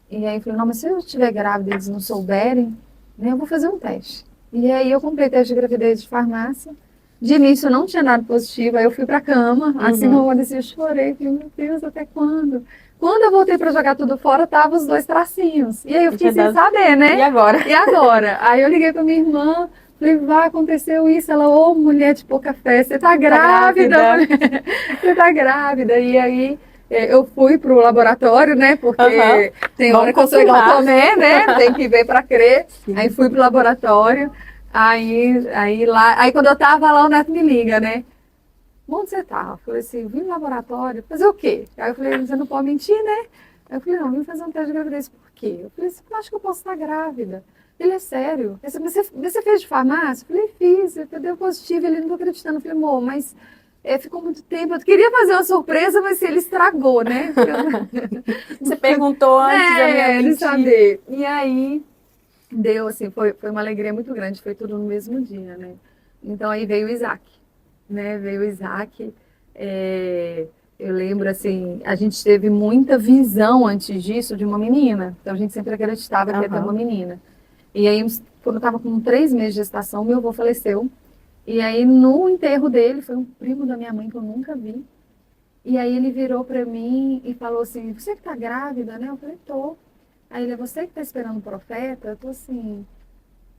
E aí eu falei, não, mas se eu estiver grávida e eles não souberem, né, eu vou fazer um teste. E aí eu comprei teste de gravidez de farmácia. De início eu não tinha nada positivo, aí eu fui pra cama, assim, Uhum. uma eu chorei, falei, meu Deus, até quando? Quando eu voltei pra jogar tudo fora, tava os dois tracinhos. E aí eu fiquei Tinha sem dado- saber, E né? agora? E agora? Aí eu liguei pra minha irmã, falei, vai, aconteceu isso. Ela, ô, mulher de pouca fé, você tá grávida, grávida. mulher. Você tá grávida. E aí eu fui pro laboratório, né? Aham. Porque tem hora Vamos que eu sou igual confirmar. Tomé, né? Tem que ver pra crer. Aí Sim. fui pro laboratório. Aí quando eu tava lá, o Neto me liga, né? Onde você tá? Eu falei assim, vim no laboratório. Fazer o quê? Aí eu falei, você não pode mentir, né? Aí eu falei, não, vim fazer um teste de gravidez. Por quê? Eu falei assim, eu acho que eu posso estar grávida. Ele é sério. Você fez de farmácia? Eu falei, fiz. Eu deu positivo. Ele não tô acreditando. Eu falei, amor, mas ficou muito tempo. Eu queria fazer uma surpresa, mas ele estragou, né? Você perguntou antes, eu não ia Ele mentir. saber. E aí, deu assim, foi uma alegria muito grande. Foi tudo no mesmo dia, né? Então aí veio o Isaac, né? Veio o Isaac. é, eu lembro assim, a gente teve muita visão antes disso de uma menina. Então a gente sempre acreditava que ia ter uma Aham. menina. E aí, quando eu estava com 3 meses de gestação, meu avô faleceu. E aí, no enterro dele, foi um primo da minha mãe que eu nunca vi. E aí ele virou para mim e falou assim, você que tá grávida, né? Eu falei, tô. Aí ele, é você que tá esperando um profeta? Eu tô assim,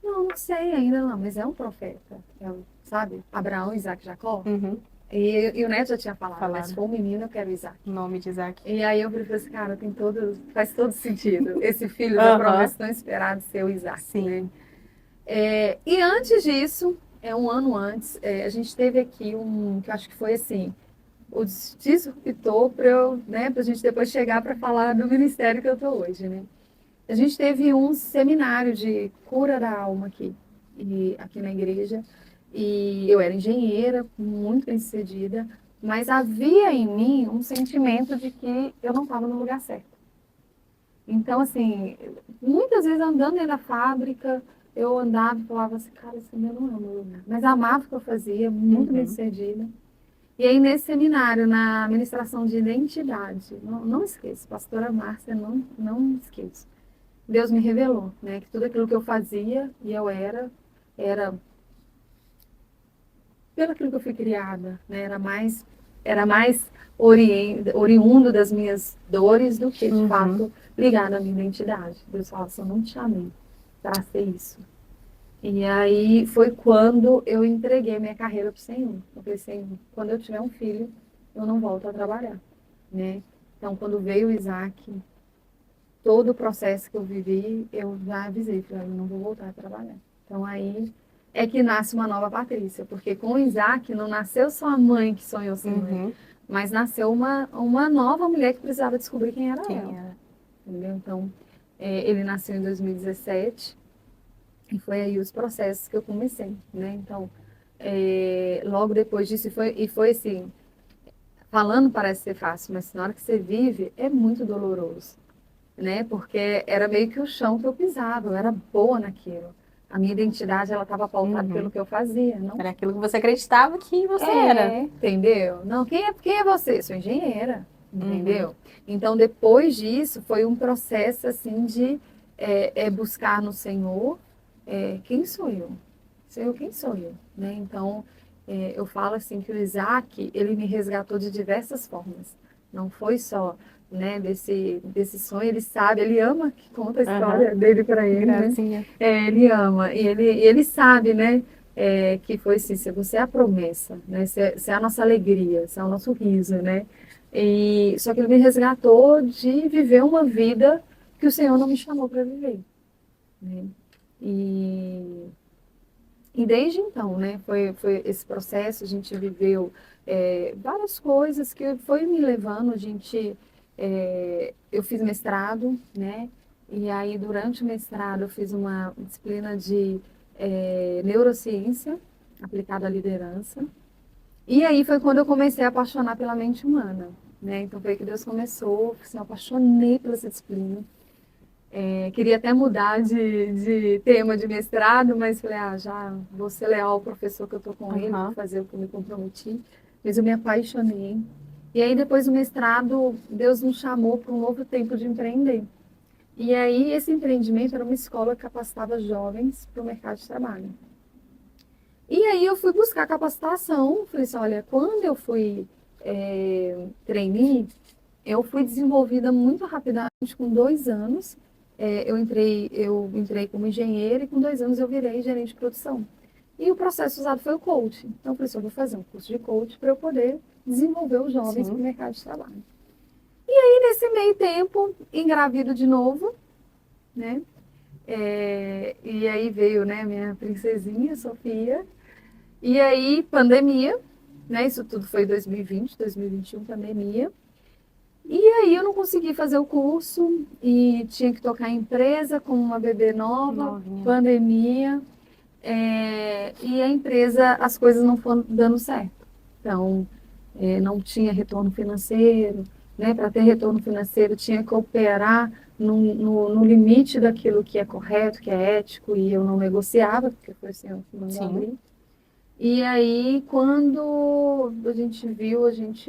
não sei ainda não, mas é um profeta. Sabe? Abraão, Isaac, Jacó. Uhum. E o Neto já tinha falado, mas se Falado. for um menino, eu quero Isaac. O nome de Isaac. E aí eu falei assim, cara, faz todo sentido. Esse filho da Aham. promessa tão esperado ser o Isaac, né? Sim. E antes disso, um ano antes, a gente teve aqui que eu acho que foi assim, o disruptor para né, a gente depois chegar para falar do ministério que eu estou hoje, né? A gente teve um seminário de cura da alma aqui na igreja, e eu era engenheira, muito bem-sucedida, mas havia em mim um sentimento de que eu não estava no lugar certo. Então, assim, muitas vezes andando dentro da fábrica, eu andava e falava assim, cara, isso ainda não é o meu lugar. Mas amava o que eu fazia, muito Uhum. bem-sucedida. E aí, nesse seminário, na administração de identidade, não esqueço, pastora Márcia, não esqueço. Deus me revelou, né, que tudo aquilo que eu fazia e eu era pelo aquilo que eu fui criada, né, era mais oriundo das minhas dores do que, de Uhum. fato, ligado à minha identidade. Deus falou assim, eu não te chamei para ser isso. E aí foi quando eu entreguei minha carreira para o Senhor. Eu falei, Senhor, quando eu tiver um filho, eu não volto a trabalhar, né? Então, quando veio o Isaac, todo o processo que eu vivi, eu já avisei, falei, eu não vou voltar a trabalhar. Então, aí é que nasce uma nova Patrícia, porque com o Isaac não nasceu só a mãe que sonhou ser mãe, Uhum. mas nasceu uma nova mulher que precisava descobrir quem era ela, Quem era? entendeu? Então, ele nasceu em 2017 e foi aí os processos que eu comecei, né? Então, logo depois disso, foi assim, falando parece ser fácil, mas na hora que você vive, é muito doloroso. né? Porque era meio que o chão que eu pisava, eu era boa naquilo. A minha identidade, ela estava pautada pelo que eu fazia, não? Era aquilo que você acreditava que você era. Entendeu? Não, quem é você? Sou engenheira, entendeu? Então, depois disso, foi um processo, assim, de buscar no Senhor quem sou eu? Senhor, quem sou eu? Né? Então, eu falo assim que o Isaac, ele me resgatou de diversas formas. Não foi só, né, desse sonho, ele sabe, ele ama que conta a história dele para ele, Gracinha. né? Ele ama, e ele sabe, né, que foi assim, se você é a promessa, né, se é a nossa alegria, se é o nosso riso, né? E, só que ele me resgatou de viver uma vida que o Senhor não me chamou para viver, né? E desde então, né, foi esse processo, a gente viveu várias coisas que foi me levando, eu fiz mestrado, né, e aí durante o mestrado eu fiz uma disciplina de neurociência aplicada à liderança, e aí foi quando eu comecei a apaixonar pela mente humana, né, então foi que Deus começou, assim, eu apaixonei pela essa disciplina. Queria até mudar de tema de mestrado, mas falei, já vou ser leal ao professor que eu estou com ele, vou fazer o que eu me comprometi. Mas eu me apaixonei. E aí, depois do mestrado, Deus nos chamou para um novo tempo de empreender. E aí, esse empreendimento era uma escola que capacitava jovens para o mercado de trabalho. E aí, eu fui buscar capacitação. Falei assim, olha, quando eu fui trainee, eu fui desenvolvida muito rapidamente, com 2 anos. Eu entrei como engenheira e com 2 anos eu virei gerente de produção. E o processo usado foi o coaching. Então, eu falei assim, eu vou fazer um curso de coaching para eu poder desenvolver os jovens para o mercado de trabalho. E aí, nesse meio tempo, engravido de novo, né? E aí veio, né, minha princesinha, Sofia. E aí, pandemia, né? Isso tudo foi 2020, 2021, pandemia. E aí eu não consegui fazer o curso e tinha que tocar a empresa com uma bebê nova, pandemia, e a empresa, as coisas não foram dando certo. Então, não tinha retorno financeiro, né? Para ter retorno financeiro tinha que operar no limite daquilo que é correto, que é ético, e eu não negociava, porque foi assim, eu não abri. E aí, quando a gente viu,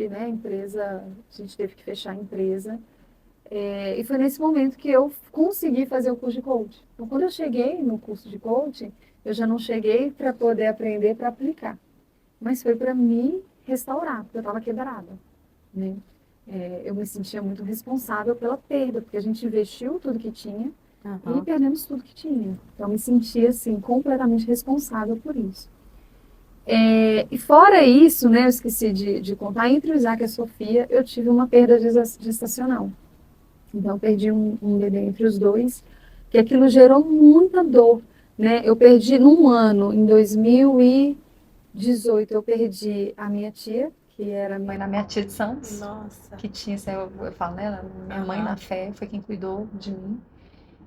né, a empresa, a gente teve que fechar a empresa. E foi nesse momento que eu consegui fazer o curso de coaching. Então, quando eu cheguei no curso de coaching, eu já não cheguei para poder aprender para aplicar, mas foi para me restaurar, porque eu estava quebrada, né? Eu me sentia muito responsável pela perda, porque a gente investiu tudo que tinha e perdemos tudo que tinha. Então, eu me sentia, assim, completamente responsável por isso. E fora isso, né, eu esqueci de contar, entre o Isaac e a Sofia, eu tive uma perda gestacional. Então, eu perdi um bebê entre os dois, que aquilo gerou muita dor, né? Eu perdi num ano, em 2018, eu perdi a minha tia, que era mãe da minha tia de Santos. Nossa. Que tinha, assim, eu falo, né, minha mãe na fé, foi quem cuidou de mim.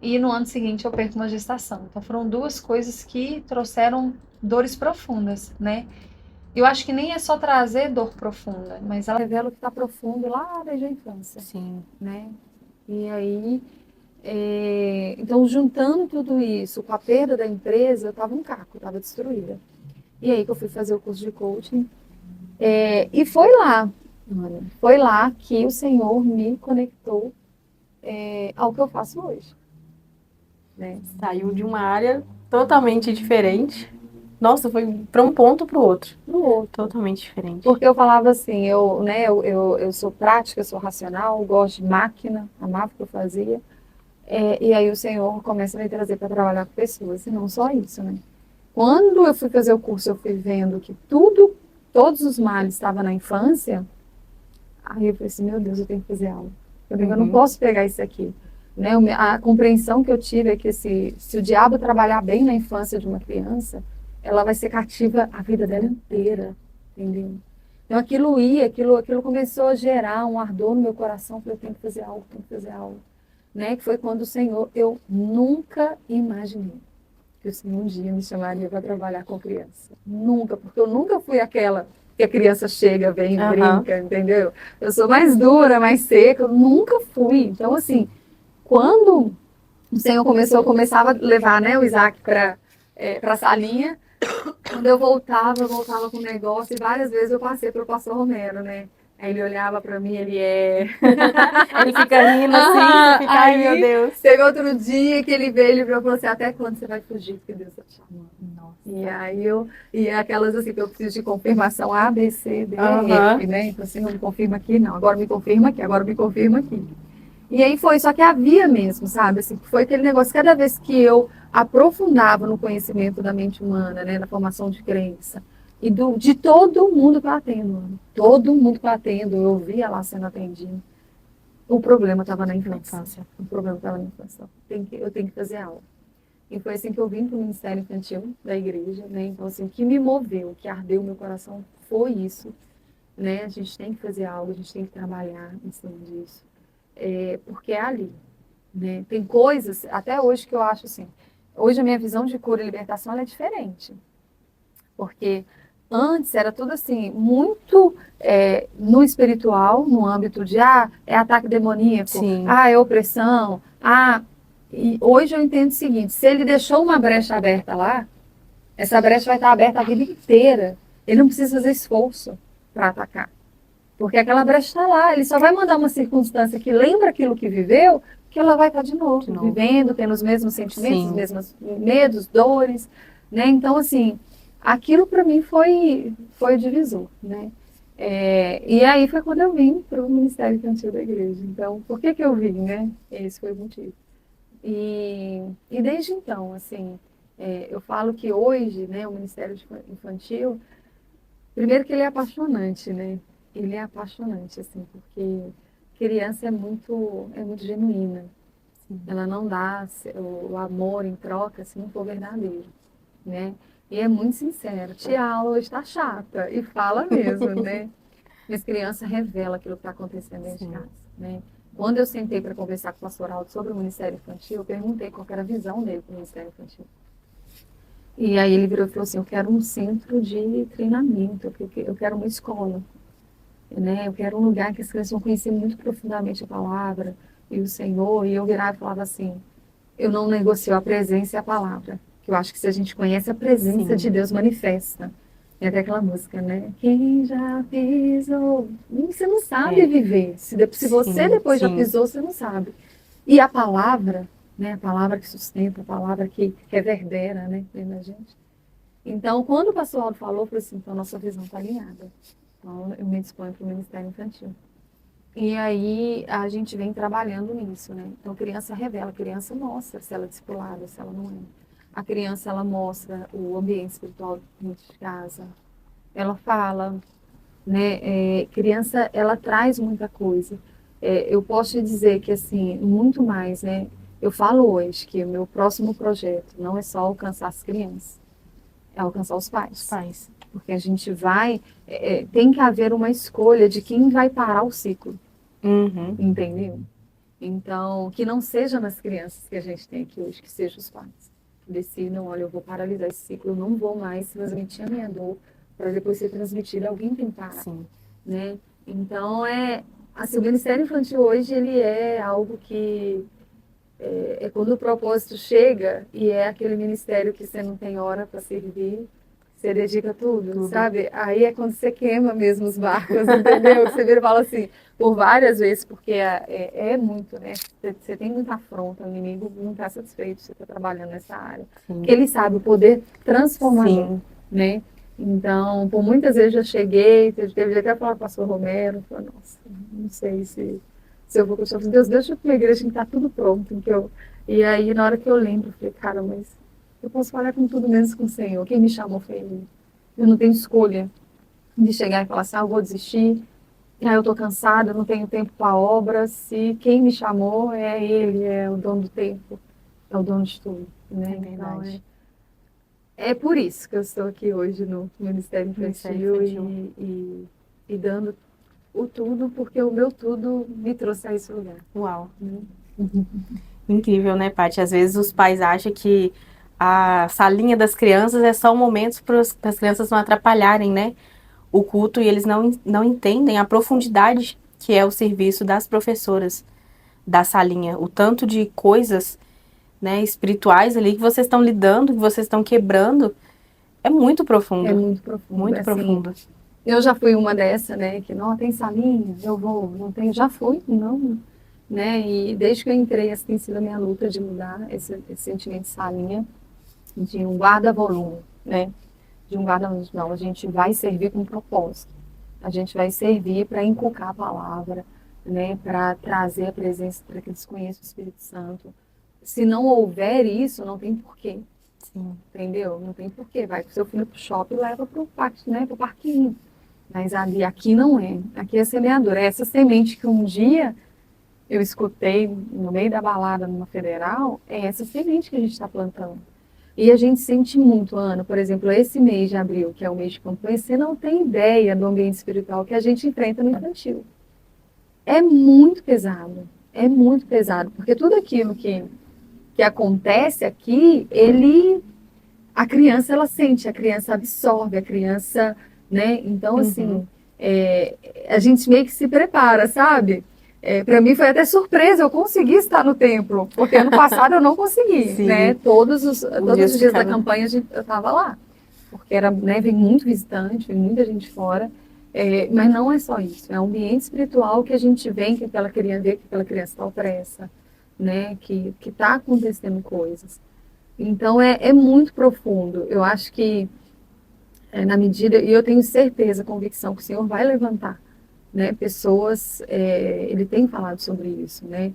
E no ano seguinte eu perco uma gestação. Então foram 2 coisas que trouxeram dores profundas, né? Eu acho que nem é só trazer dor profunda, mas ela revela o que está profundo lá desde a infância. Sim. Né? E aí, então juntando tudo isso com a perda da empresa, eu estava um caco, eu estava destruída. E aí que eu fui fazer o curso de coaching. E foi lá que o Senhor me conectou ao que eu faço hoje. Né? Saiu de uma área totalmente diferente. Nossa, foi para um ponto para o outro. Totalmente diferente. Porque eu falava assim, eu sou prática, eu sou racional, eu gosto de máquina, amava o que eu fazia. E aí o Senhor começa a me trazer para trabalhar com pessoas, e não só isso, né? Quando eu fui fazer o curso, eu fui vendo que todos os males estavam na infância, aí eu falei assim, meu Deus, eu tenho que fazer algo. Eu não posso pegar isso aqui. Né? A compreensão que eu tive é que se o diabo trabalhar bem na infância de uma criança, ela vai ser cativa a vida dela inteira, entendeu? Então aquilo começou a gerar um ardor no meu coração, eu falei, eu tenho que fazer algo, né? Que foi quando o Senhor, eu nunca imaginei que o Senhor um dia me chamaria para trabalhar com criança. Nunca, porque eu nunca fui aquela que a criança chega, vem, brinca, entendeu? Eu sou mais dura, mais seca, eu nunca fui. Então, assim, quando o Senhor começava a levar, né, o Isaac para a salinha, quando eu voltava com um negócio, e várias vezes eu passei pelo pastor Romero, né? Aí ele olhava pra mim, Ele fica rindo assim, fica, ai meu Deus. Teve outro dia que ele veio e falou assim, até quando você vai fugir? Porque Deus está te chamando. Nossa. E aí aquelas assim que eu preciso de confirmação A, B, C, D, F, né? Então assim, não me confirma aqui, não. Agora me confirma aqui, agora me confirma aqui. E aí foi, só que havia mesmo, sabe? Assim, foi aquele negócio, cada vez que eu aprofundava no conhecimento da mente humana, né? Na formação de crença, e de todo mundo que eu atendo, todo mundo que eu atendo, eu via lá sendo atendido. O problema estava na infância. O problema estava na infância. Eu tenho que fazer aula. E foi assim que eu vim para o Ministério Infantil da igreja, né? Então, assim, o que me moveu, o que ardeu meu coração foi isso, né? A gente tem que fazer algo, a gente tem que trabalhar em cima disso. Porque é ali, né? Tem coisas, até hoje, que eu acho assim, hoje a minha visão de cura e libertação ela é diferente. Porque antes era tudo assim, muito no espiritual, no âmbito de, é ataque demoníaco, Sim. é opressão, e hoje eu entendo o seguinte, se ele deixou uma brecha aberta lá, essa brecha vai estar aberta a vida inteira. Ele não precisa fazer esforço para atacar. Porque aquela brecha está lá, ele só vai mandar uma circunstância que lembra aquilo que viveu, que ela vai estar de novo. Vivendo, tendo os mesmos sentimentos, os mesmos medos, dores, né? Então, assim, aquilo para mim foi o divisor, né? E aí foi quando eu vim para o Ministério Infantil da igreja. Então, por que eu vim, né? Esse foi o motivo. E desde então, assim, eu falo que hoje, né, o Ministério Infantil, primeiro que ele é apaixonante, né? Ele é apaixonante, assim, porque criança é muito genuína. Sim. Ela não dá o amor em troca, se não for verdadeiro, né? E é muito sincero. Tia, a aula hoje está chata. E fala mesmo, né? Mas criança revela aquilo que está acontecendo dentro de casa, né? Quando eu sentei para conversar com o pastor Aldo sobre o Ministério Infantil, eu perguntei qual era a visão dele para o Ministério Infantil. E aí ele virou e falou assim, eu quero um centro de treinamento, eu quero uma escola. Né? Eu quero um lugar que as crianças vão conhecer muito profundamente a palavra e o Senhor. E eu virava e falava assim, eu não negocio a presença e a palavra. Que eu acho que se a gente conhece a presença de Deus manifesta. É até aquela música, né? Quem já pisou? Você não sabe viver. Se você depois já pisou, você não sabe. E a palavra, né? A palavra que sustenta, a palavra que reverbera, né? Dentro da gente. Então, quando o pastor Aldo falou, eu falei assim, então a nossa visão está alinhada. Então, eu me disponho para o Ministério Infantil. E aí, a gente vem trabalhando nisso, né? Então, a criança revela, a criança mostra se ela é discipulada, se ela não é. A criança, ela mostra o ambiente espiritual dentro de casa. Ela fala, né? Criança, ela traz muita coisa. Eu posso te dizer que, assim, muito mais, né? Eu falo hoje que o meu próximo projeto não é só alcançar as crianças, é alcançar os pais. Porque a gente tem que haver uma escolha de quem vai parar o ciclo. Uhum. Entendeu? Então, que não seja nas crianças que a gente tem aqui hoje, que seja os pais. Que decidam, olha, eu vou paralisar esse ciclo, eu não vou mais transmitir a minha dor para depois ser transmitida, alguém tem que parar. Sim. Né? Então, assim, o Ministério Infantil hoje, ele é algo que quando o propósito chega e é aquele ministério que você não tem hora para servir, você dedica tudo, sabe? Aí é quando você queima mesmo os barcos, entendeu? Você vira e fala assim, por várias vezes, porque é muito, né? Você tem muita afronta, o inimigo não está satisfeito, você está trabalhando nessa área. Sim. Porque ele sabe o poder transformador, né? Então, por muitas vezes eu cheguei, teve até falar com o pastor Romero, falei, nossa, não sei se eu vou continuar. Deus, deixa eu ir para a igreja, que está tudo pronto. E aí, na hora que eu lembro, eu falei, cara, mas eu posso falar com tudo menos com o Senhor. Quem me chamou foi Ele. Eu não tenho escolha de chegar e falar assim, eu vou desistir. Eu estou cansada, eu não tenho tempo para a obra. Se quem me chamou é Ele, é o dono do tempo, é o dono de tudo. Né? É verdade. Então, é por isso que eu estou aqui hoje no Ministério Infantil e dando o tudo, porque o meu tudo me trouxe a esse lugar. Uau. Incrível, né, Paty? Às vezes os pais acham que a salinha das crianças é só um momento para as crianças não atrapalharem, né, o culto, e eles não entendem a profundidade que é o serviço das professoras da salinha, o tanto de coisas, né, espirituais ali que vocês estão lidando, que vocês estão quebrando, é muito profundo. É muito profundo. Muito assim, profundo. Eu já fui uma dessa, né, que não tem salinha, eu vou, não tem, já fui, não, né, e desde que eu entrei, essa tem sido a minha luta de mudar esse sentimento de salinha, de um guarda-volume, né, de um guarda-volume, não, a gente vai servir com propósito, a gente vai servir para inculcar a palavra, né, para trazer a presença, para que eles conheçam o Espírito Santo. Se não houver isso, não tem porquê. Sim. Entendeu? Não tem porquê. Vai com seu filho pro shopping e leva pro parque, né, pro parquinho. Mas ali, aqui não é. Aqui é semeadura. É essa semente que um dia eu escutei no meio da balada numa federal, é essa semente que a gente está plantando. E a gente sente muito, Ana. Por exemplo, esse mês de abril, que é o mês de campanha, você não tem ideia do ambiente espiritual que a gente enfrenta no infantil. É muito pesado. É muito pesado. Porque tudo aquilo que acontece aqui, a criança, ela sente, a criança absorve, a criança, né? Então, assim, a gente meio que se prepara, sabe? Para mim foi até surpresa, eu consegui estar no templo, porque ano passado eu não consegui, Sim. né? Todos os dias da cada... campanha eu estava lá, porque era, né, vem muito visitante, vem muita gente fora, mas não é só isso, é um ambiente espiritual que a gente vem, que aquela criança vê que aquela criança está opressa, né? Que está acontecendo coisas. Então, é muito profundo. Eu acho que, na medida, e eu tenho certeza, convicção, que o Senhor vai levantar, né, pessoas, ele tem falado sobre isso, né,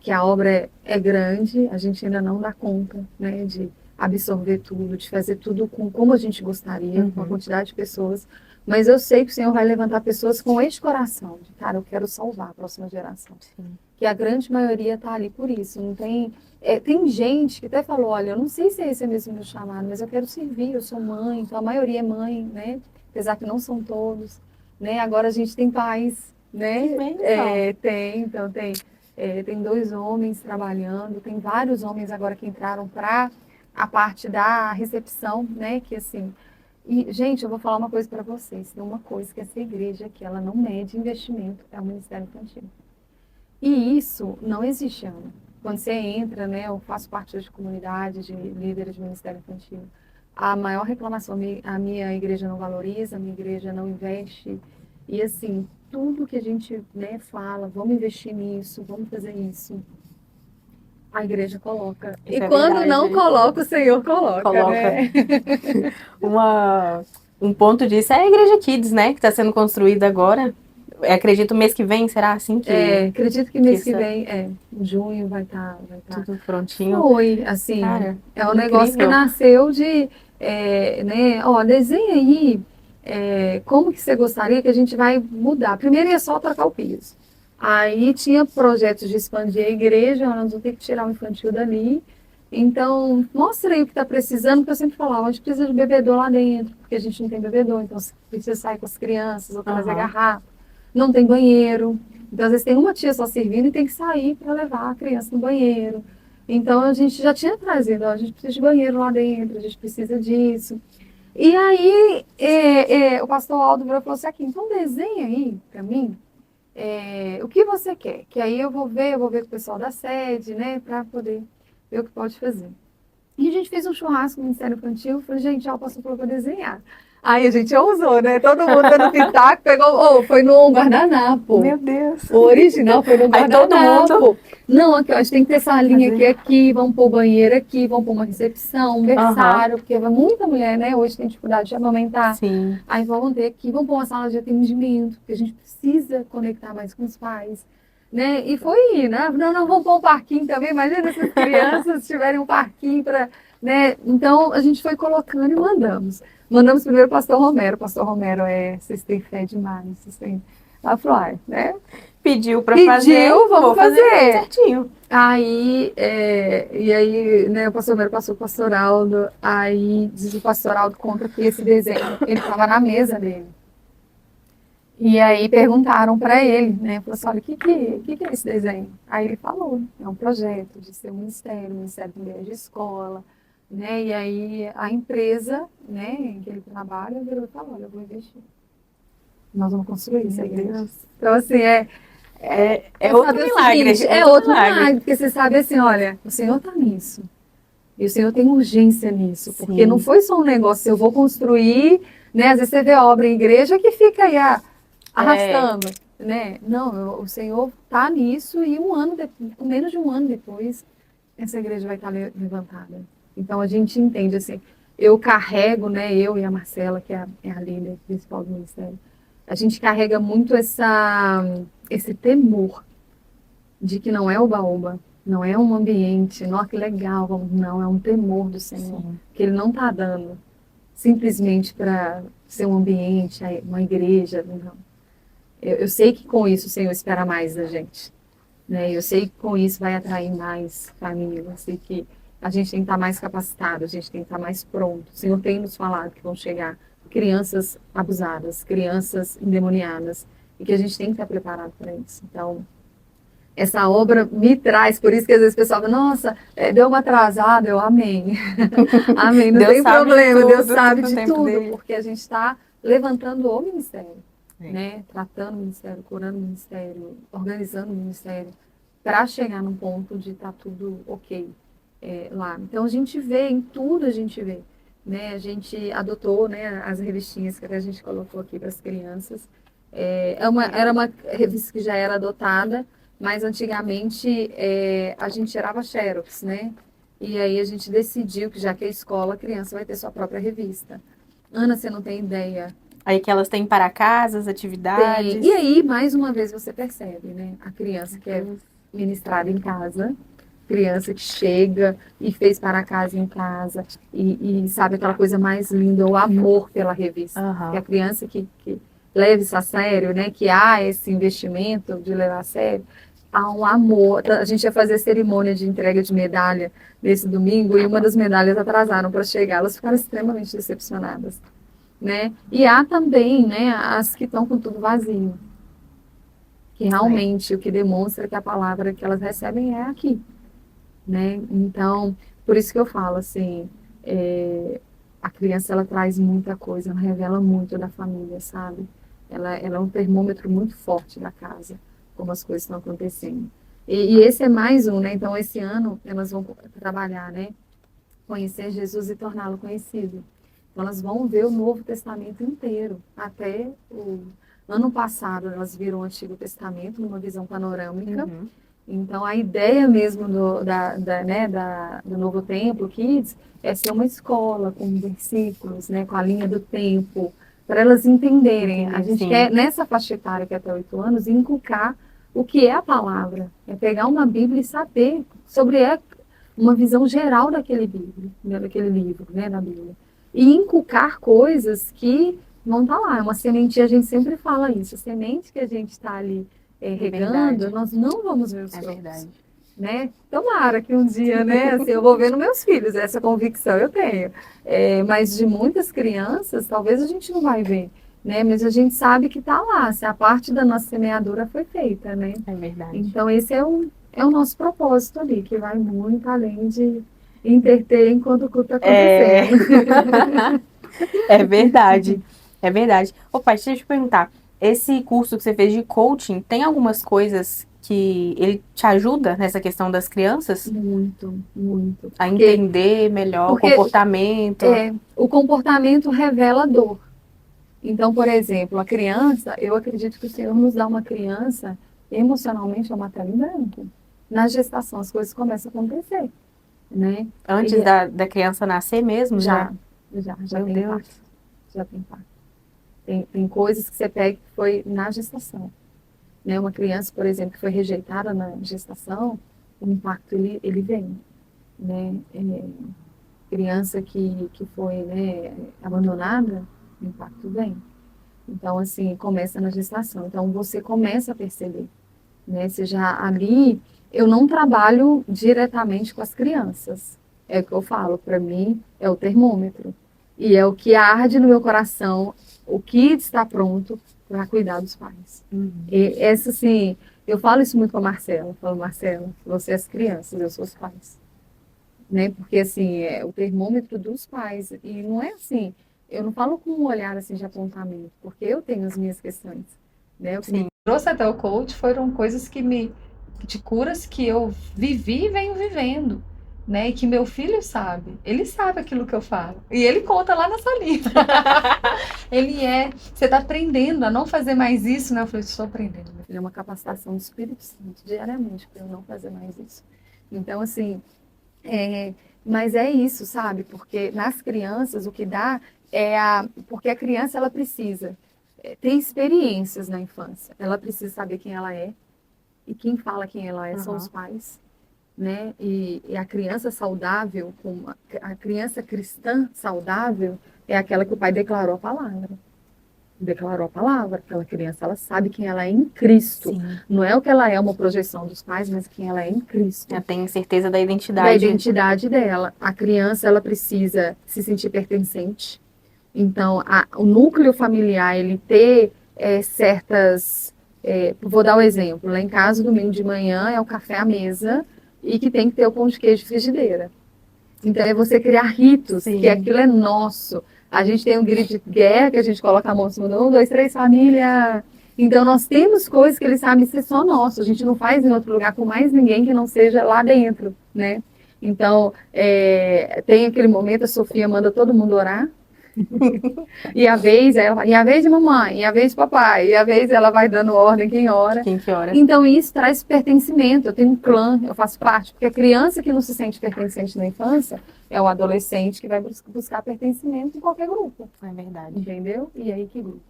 que a obra é grande, a gente ainda não dá conta, né, de absorver tudo, de fazer tudo como a gente gostaria, com a quantidade de pessoas, mas eu sei que o Senhor vai levantar pessoas com este coração, de, cara, eu quero salvar a próxima geração. Sim. Que a grande maioria está ali por isso, não tem... tem gente que até falou, olha, eu não sei se esse é mesmo meu chamado, mas eu quero servir, eu sou mãe, então a maioria é mãe, né? Apesar que não são todos, né? Agora a gente tem pais, né? Tem 2 homens trabalhando, tem vários homens agora que entraram para a parte da recepção, né? Que assim... E, gente, eu vou falar uma coisa para vocês, tem uma coisa que essa igreja aqui, ela não mede investimento, é o Ministério Infantil. E isso não existe, Ana. Quando você entra, né, eu faço parte de comunidade de líderes de Ministério Infantil. A maior reclamação, a minha igreja não valoriza, a minha igreja não investe. E assim, tudo que a gente, né, fala, vamos investir nisso, vamos fazer isso, a igreja coloca. Isso e é quando verdade. não coloca, o Senhor coloca. Né? Um ponto disso é a Igreja Kids, né, que está sendo construída agora. Acredito mês que vem, será assim que... acredito que mês que vem, em junho vai estar tudo prontinho. Foi, assim, cara, é um negócio que nasceu de, né, ó, desenha aí como que você gostaria que a gente vai mudar. Primeiro ia só trocar o piso. Aí tinha projetos de expandir a igreja, nós vamos ter que tirar o infantil dali. Então, mostra aí o que está precisando, porque eu sempre falava, a gente precisa de bebedor lá dentro, porque a gente não tem bebedor, então você precisa sair com as crianças, ou trazer garrafa. Não tem banheiro. Então, às vezes tem uma tia só servindo e tem que sair para levar a criança no banheiro. Então, a gente já tinha trazido, ó, a gente precisa de banheiro lá dentro, a gente precisa disso. E aí, o pastor Aldo virou e falou assim, aqui, então desenha aí para mim o que você quer. Que aí eu vou ver com o pessoal da sede, né, para poder ver o que pode fazer. E a gente fez um churrasco no Ministério Infantil, falei, gente, ó, o pastor falou para desenhar. Aí a gente ousou, né? Todo mundo dando pitaco, pegou, foi no guardanapo. Meu Deus. O original foi no guardanapo. Aí todo mundo... Não, aqui, ó, a gente tem que ter essa linha aqui, vamos pôr banheiro aqui, vamos pôr uma recepção, um berçário, porque muita mulher, né, hoje tem dificuldade de amamentar. Sim. Aí vamos ter aqui, vamos pôr uma sala de atendimento, porque a gente precisa conectar mais com os pais. Né? E foi, né? Não, vamos pôr um parquinho também, imagina se as crianças tiverem um parquinho para... Né? Então, a gente foi colocando e mandamos. Mandamos primeiro o pastor Romero. O pastor Romero vocês têm fé demais. Vocês têm... Ela falou, né? Pediu para fazer. Vamos fazer certinho. Aí, e aí, né, o pastor Romero passou o pastor Aldo. Aí, diz o pastor Aldo conta que esse desenho, ele estava na mesa dele. E aí perguntaram para ele, né? Falou assim, olha, o que é esse desenho? Aí ele falou, é um projeto de ser um Ministério de Mulheres de Escola, né? E aí a empresa, né, em que ele trabalha, virou e falou, olha, eu vou investir. Nós vamos construir essa igreja. Então, assim, É outro saber o milagre. seguinte, é outro milagre, porque você sabe assim, olha, o Senhor está nisso. E o Senhor tem urgência nisso, porque Sim. não foi só um negócio, eu vou construir, né? Às vezes você vê obra em igreja que fica aí arrastando, né? Não, o Senhor está nisso e menos de um ano depois, essa igreja vai estar levantada. Então a gente entende assim, eu carrego, né? Eu e a Marcela, que é a líder principal do ministério, a gente carrega muito esse temor de que não é oba-oba, não é um ambiente, nossa, que legal, não, é um temor do Senhor, Sim. que Ele não está dando simplesmente para ser um ambiente, uma igreja, não. Eu sei que com isso o Senhor espera mais da gente, né? Eu sei que com isso vai atrair mais família, eu sei que a gente tem que estar mais capacitado, a gente tem que estar mais pronto. O Senhor tem nos falado que vão chegar crianças abusadas, crianças endemoniadas, e que a gente tem que estar preparado para isso. Então, essa obra me traz, por isso que às vezes o pessoal fala, nossa, deu uma atrasada, eu amém. Amém, não Deus tem sabe de problema, Deus tudo, sabe tudo no de tempo tudo, dele. porque a gente está levantando o ministério, Sim. né? Tratando o ministério, curando o ministério, organizando o ministério, para chegar num ponto de estar tudo ok lá. Então a gente vê, em tudo a gente vê. Né? A gente adotou, né, as revistinhas que a gente colocou aqui para as crianças. Era uma revista que já era adotada, mas antigamente a gente tirava xerox, né? E aí a gente decidiu que já que é escola, a criança vai ter sua própria revista. Ana, você não tem ideia. Aí que elas têm para casas, atividades. E aí, mais uma vez, você percebe, né? A criança que é ministrada em casa, criança que chega e fez para casa em casa, e sabe aquela coisa mais linda, o amor pela revista. Aham. Que a criança que leva isso a sério, né? Que há esse investimento de levar a sério, há um amor. A gente ia fazer cerimônia de entrega de medalha nesse domingo e uma das medalhas atrasaram para chegar. Elas ficaram extremamente decepcionadas, né? E há também, né, as que estão com tudo vazio, que realmente o que demonstra que a palavra que elas recebem é aqui, né? Então, por isso que eu falo assim, a criança ela traz muita coisa, ela revela muito da família, sabe? Ela é um termômetro muito forte da casa, como as coisas estão acontecendo. E esse é mais um, né? Então, esse ano elas vão trabalhar, né? Conhecer Jesus e torná-lo conhecido. Então, elas vão ver o Novo Testamento inteiro. Até o ano passado, elas viram o Antigo Testamento numa visão panorâmica. Uhum. Então, a ideia mesmo do Novo Templo Kids é ser uma escola com versículos, né, com a linha do tempo, para elas entenderem. A gente Sim. quer, nessa faixa etária que é até 8 anos, inculcar o que é a palavra. É pegar uma Bíblia e saber sobre uma visão geral daquele livro, né, da Bíblia. E inculcar coisas que vão estar lá. É uma sementinha, a gente sempre fala isso. A semente que a gente está ali regando, verdade. nós não vamos ver os É frutos. verdade. Né? Tomara que um dia, né, assim, eu vou ver nos meus filhos, essa convicção eu tenho. Mas de muitas crianças, talvez a gente não vai ver, né? Mas a gente sabe que está lá, se a parte da nossa semeadura foi feita, né? É verdade. Então esse é o nosso propósito ali, que vai muito além de interter enquanto o culto está acontecendo. É verdade. É verdade. Ô, pai, deixa eu te perguntar. Esse curso que você fez de coaching, tem algumas coisas que ele te ajuda nessa questão das crianças? Muito, muito. A entender melhor o comportamento? O comportamento revela dor. Então, por exemplo, a criança, eu acredito que o Senhor nos dá uma criança emocionalmente uma tela em branco. Na gestação as coisas começam a acontecer, né? Antes da criança nascer mesmo? Já Meu tem Deus. impacto. Já tem impacto. Tem coisas que você pega que foi na gestação. Né? Uma criança, por exemplo, que foi rejeitada na gestação, o impacto ele vem. Né? Criança que foi, né, abandonada, o impacto vem. Então, assim, começa na gestação. Então, você começa a perceber, né? Você já ali, eu não trabalho diretamente com as crianças. É o que eu falo, para mim, é o termômetro. E é o que arde no meu coração, o que está pronto para cuidar dos pais. Uhum. E essa, assim, eu falo isso muito com a Marcela. Eu falo, Marcela, você é as crianças, eu sou os pais. Né? Porque, assim, é o termômetro dos pais. E não é assim, eu não falo com um olhar assim de apontamento, porque eu tenho as minhas questões, né? O que me trouxe até o coach foram coisas de curas que eu vivi e venho vivendo, né? E que meu filho sabe. Ele sabe aquilo que eu falo. E ele conta lá na salinha. Você tá aprendendo a não fazer mais isso, né? Eu falei, estou aprendendo. Meu filho, é uma capacitação do Espírito Santo diariamente para eu não fazer mais isso. Então, assim, mas é isso, sabe? Porque nas crianças o que dá porque a criança ela precisa ter experiências na infância. Ela precisa saber quem ela é e quem fala quem ela é são os pais, né? E a criança saudável, a criança cristã saudável é aquela que o pai declarou a palavra. Declarou a palavra, aquela criança, ela sabe quem ela é em Cristo. Sim. Não é o que ela é uma projeção dos pais, mas quem ela é em Cristo. Ela tem certeza da identidade. Da identidade dela. A criança, ela precisa se sentir pertencente. Então, o núcleo familiar, ele ter certas... vou dar um exemplo. Lá em casa, domingo de manhã, é o café à mesa e que tem que ter o pão de queijo de frigideira. Então, é você criar ritos, Sim. que aquilo é nosso. A gente tem um grito de guerra, que a gente coloca a mão em cima do 1, 2, 3, família. Então, nós temos coisas que eles sabem ser só nosso. A gente não faz em outro lugar com mais ninguém que não seja lá dentro, né? Então, tem aquele momento, a Sofia manda todo mundo orar. E a vez de mamãe, e a vez de papai, e a vez ela vai dando ordem quem ora. Quem que ora. Então isso traz pertencimento. Eu tenho um clã, eu faço parte, porque a criança que não se sente pertencente na infância é o adolescente que vai buscar pertencimento em qualquer grupo. É verdade. Entendeu? E aí que grupo?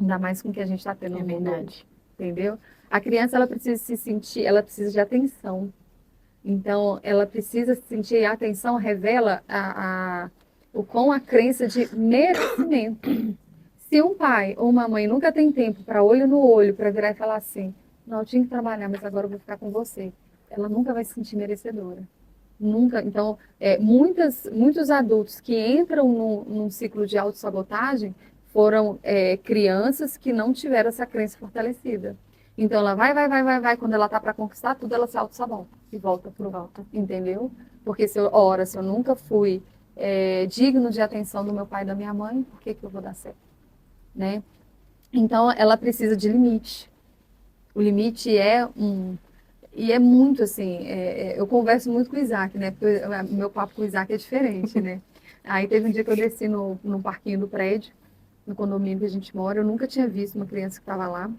Ainda mais com o que a gente está tendo no mundo. Verdade. Entendeu? A criança ela precisa se sentir, ela precisa de atenção. Então ela precisa se sentir, a atenção revela o quão a crença de merecimento. Se um pai ou uma mãe nunca tem tempo para olho no olho, para virar e falar assim, não, eu tinha que trabalhar, mas agora eu vou ficar com você, ela nunca vai se sentir merecedora. Nunca. Então, muitos adultos que entram num ciclo de autossabotagem foram crianças que não tiveram essa crença fortalecida. Então, ela vai, quando ela está para conquistar tudo, ela se autossabota e volta pro volta, entendeu? Porque se eu nunca fui digno de atenção do meu pai e da minha mãe, por que eu vou dar certo? Né? Então, ela precisa de limite. O limite e é muito assim, eu converso muito com o Isaac, né? Porque meu papo com o Isaac é diferente, né? Aí teve um dia que eu desci no parquinho do prédio, no condomínio que a gente mora, eu nunca tinha visto uma criança que estava lá.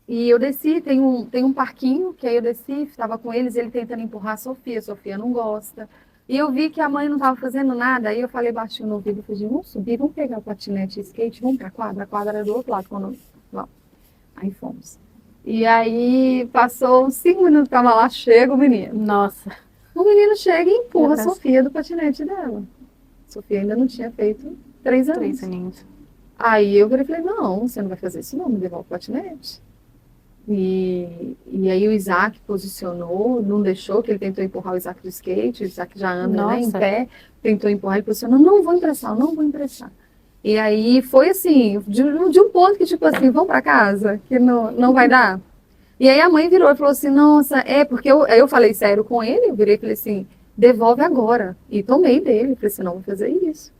E eu desci, tem um parquinho, que aí eu desci, estava com eles, ele tentando empurrar a Sofia não gosta. E eu vi que a mãe não estava fazendo nada, aí eu falei baixinho no ouvido, falei, vamos subir, vamos pegar o patinete e skate, vamos para a quadra era do outro lado, aí fomos. E aí passou uns 5 minutos, estava lá, chega o menino. Nossa. O menino chega e empurra a Sofia do patinete dela. A Sofia ainda não tinha feito 3 anos. 3 aninhos. Aí eu falei, não, você não vai fazer isso não, me devolve o patinete. E aí o Isaac posicionou, não deixou, que ele tentou empurrar o Isaac do skate, o Isaac já anda, né, em pé, tentou empurrar, ele posicionou, não vou emprestar. E aí foi assim, de um ponto que tipo assim, vamos para casa, que não vai dar. E aí a mãe virou e falou assim, nossa, porque eu falei sério com ele, eu virei e falei assim, devolve agora. E tomei dele, falei assim, não vou fazer isso.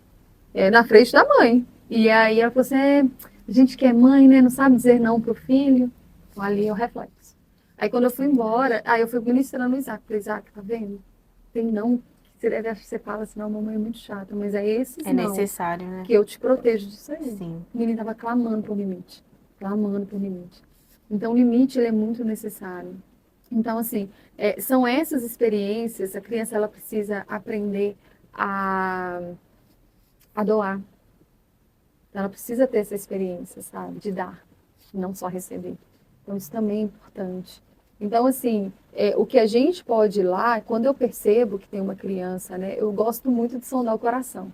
Na frente da mãe. E aí ela falou assim, a gente que é mãe, né, não sabe dizer não pro filho. Então, ali é o reflexo. Aí quando eu fui embora, aí eu fui ministrando o Isaac. Falei, Isaac, tá vendo? Tem não que você fala assim, não, a mamãe é muito chata, mas é esse não. É necessário, né? Que eu te protejo disso aí. Sim. O menino tava clamando por limite. Clamando por limite. Então o limite, ele é muito necessário. Então, assim, são essas experiências, a criança, ela precisa aprender a doar. Ela precisa ter essa experiência, sabe? De dar, não só receber. Então, isso também é importante. Então, assim, o que a gente pode ir lá, quando eu percebo que tem uma criança, né, eu gosto muito de sondar o coração.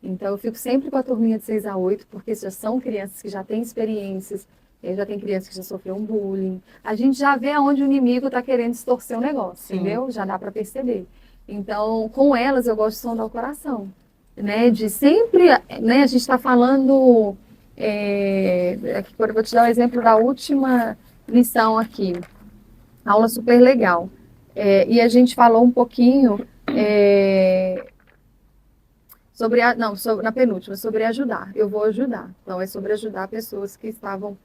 Então, eu fico sempre com a turminha de 6 a 8, porque já são crianças que já têm experiências, já tem crianças que já sofreram bullying. A gente já vê aonde o inimigo está querendo distorcer o negócio, Sim. Entendeu? Já dá para perceber. Então, com elas, eu gosto de sondar o coração. Né, de sempre, né, a gente está falando, aqui, eu vou te dar o exemplo da última lição aqui, aula super legal, e a gente falou um pouquinho na penúltima, sobre ajudar, eu vou ajudar, então é sobre ajudar pessoas que estavam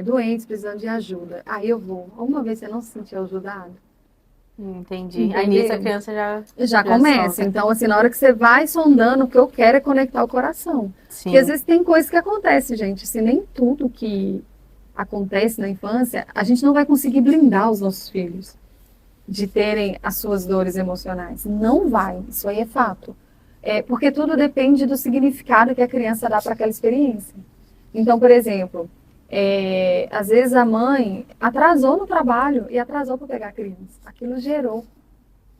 doentes, precisando de ajuda. Aí eu vou. Alguma vez você não se sentiu ajudado? Entendi. Aí nisso a criança Já começa. solta. Então, assim, na hora que você vai sondando, o que eu quero é conectar o coração. Porque às Sim. vezes tem coisas que acontecem, gente. Se nem tudo que acontece na infância, a gente não vai conseguir blindar os nossos filhos de terem as suas dores emocionais. Não vai. Isso aí é fato. Porque tudo depende do significado que a criança dá para aquela experiência. Então, por exemplo, às vezes a mãe atrasou no trabalho e atrasou para pegar a criança. Aquilo gerou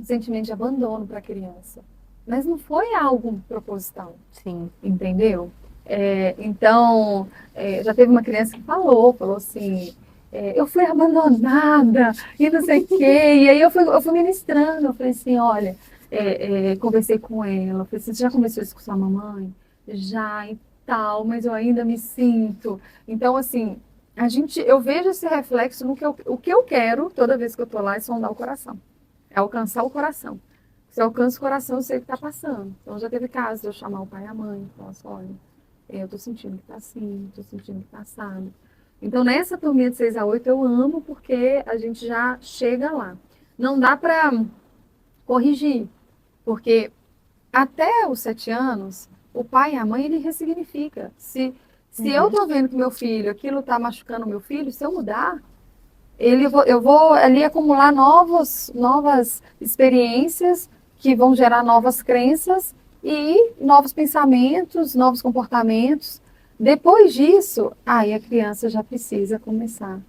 um sentimento de abandono para a criança. Mas não foi algo proposital. Sim. Entendeu? Então, já teve uma criança que falou assim, eu fui abandonada e não sei o quê. E aí eu fui ministrando, eu falei assim, olha, conversei com ela, eu falei assim, você já conversou isso com sua mamãe? Já e tal, mas eu ainda me sinto. Então, assim, eu vejo esse reflexo no o que eu quero toda vez que eu tô lá é sondar o coração. É alcançar o coração. Se eu alcanço o coração, eu sei o que está passando. Então, já teve caso de eu chamar o pai e a mãe e falar assim, olha, eu estou sentindo que está assim, estou sentindo que está assado. Então, nessa turminha de 6 a 8, eu amo porque a gente já chega lá. Não dá para corrigir, porque até os 7 anos, o pai e a mãe, ele ressignifica. Se eu estou vendo que meu filho, aquilo está machucando o meu filho, se eu mudar, eu vou ali acumular novas experiências que vão gerar novas crenças e novos pensamentos, novos comportamentos. Depois disso, aí a criança já precisa começar,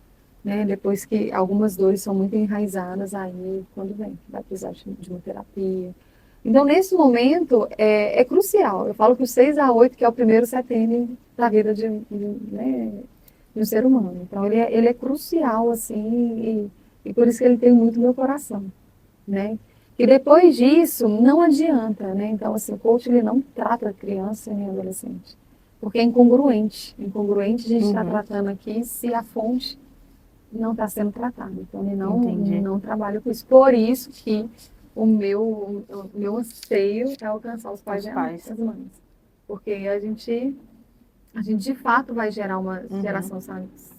né? Depois que algumas dores são muito enraizadas, aí quando vem, vai precisar de uma terapia. Então, nesse momento, é crucial. Eu falo que o 6 a 8, que é o primeiro setênio da vida né, de um ser humano. Então, ele é crucial, assim, e por isso que ele tem muito meu coração, né? E depois disso, não adianta, né? Então, assim, o coach, ele não trata criança nem adolescente, porque é incongruente. Incongruente a gente está tratando aqui se a fonte não está sendo tratada. Então, ele não trabalha com isso. Por isso que o meu anseio é alcançar os pais e as mães. Porque a gente de fato vai gerar uma geração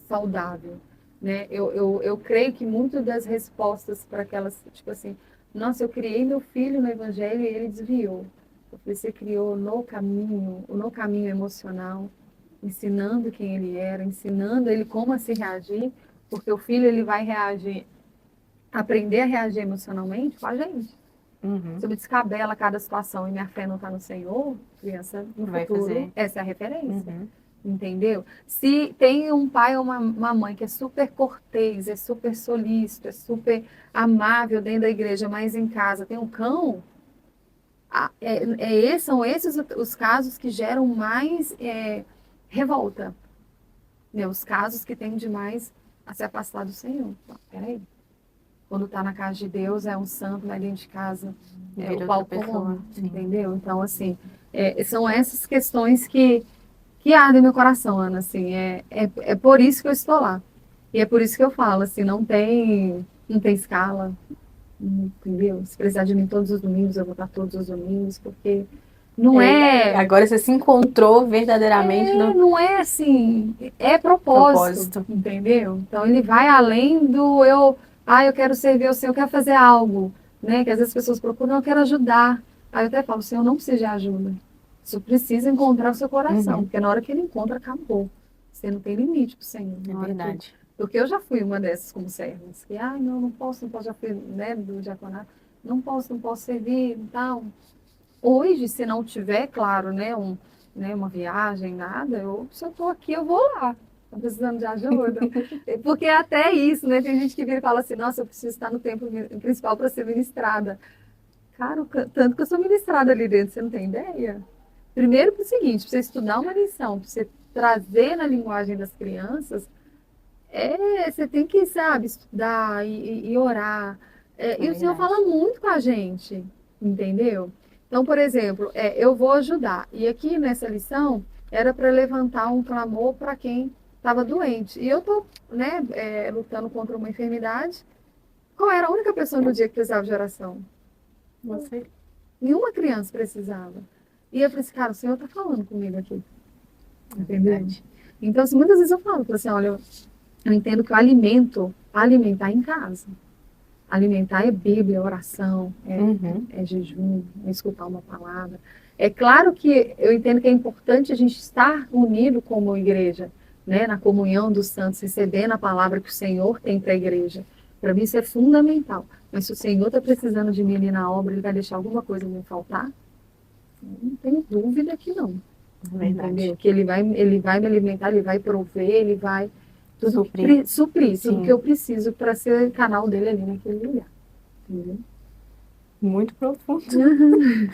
saudável, né? Eu creio que muitas das respostas para aquelas, tipo assim, nossa, eu criei meu filho no evangelho e ele desviou. Eu falei, você criou no caminho emocional, ensinando quem ele era, ensinando ele como a se reagir, porque o filho ele vai aprender a reagir emocionalmente com a gente. Se eu me descabela cada situação e minha fé não está no Senhor, criança no futuro, essa é a referência. Entendeu? Se tem um pai ou uma mãe que é super cortês, é super solícito, é super amável dentro da igreja, mas em casa tem um cão, são esses os casos que geram mais revolta. Né? Os casos que têm demais a se afastar do Senhor. Peraí. Quando está na casa de Deus, é um santo, vai dentro de casa, o pau comum, entendeu? Então, assim, são essas questões que ardem meu coração, Ana, assim, é por isso que eu estou lá. E é por isso que eu falo, assim, não tem escala, entendeu? Se precisar de mim todos os domingos, eu vou estar todos os domingos, porque não é... Agora você se encontrou verdadeiramente não é assim, é propósito, entendeu? Então ele vai além do eu quero servir ao Senhor, eu quero fazer algo, né? Que às vezes as pessoas procuram, eu quero ajudar. Aí eu até falo, Senhor, não precisa de ajuda. Você precisa encontrar o seu coração, porque na hora que ele encontra, acabou. Você não tem limite pro Senhor. É verdade. Porque eu já fui uma dessas como servas, que, não posso, já fui, né, do diaconato, não posso servir e tal. Hoje, se não tiver, claro, né, uma viagem, nada, se eu estou aqui, eu vou lá. Estou precisando de ajuda. Porque é até isso, né? Tem gente que vira e fala assim, nossa, eu preciso estar no templo principal para ser ministrada. Cara, tanto que eu sou ministrada ali dentro, você não tem ideia? Primeiro para o seguinte, para você estudar uma lição, para você trazer na linguagem das crianças, você tem que, sabe, estudar e orar. E o Senhor fala muito com a gente, entendeu? Então, por exemplo, eu vou ajudar. E aqui nessa lição era para levantar um clamor para quem estava doente. E eu estou, né, lutando contra uma enfermidade. Qual era a única pessoa no dia que precisava de oração? Você. Nenhuma criança precisava. E eu falei assim, cara, o Senhor está falando comigo aqui. Entendeu? Então, assim, muitas vezes eu falo assim, olha, eu entendo que o alimento, alimentar em casa. Alimentar é Bíblia, é oração, Uhum. é jejum, é escutar uma palavra. É claro que eu entendo que é importante a gente estar unido como igreja, né, na comunhão dos santos, recebendo a palavra que o Senhor tem para a igreja. Para mim isso é fundamental. Mas se o Senhor está precisando de mim ali na obra, ele vai deixar alguma coisa me faltar? Não tenho dúvida que não. Verdade. Entendeu? Que ele vai me alimentar, ele vai prover, ele vai Suprir. suprir tudo Sim. que eu preciso para ser canal dele ali naquele lugar. Entendeu? Muito profundo.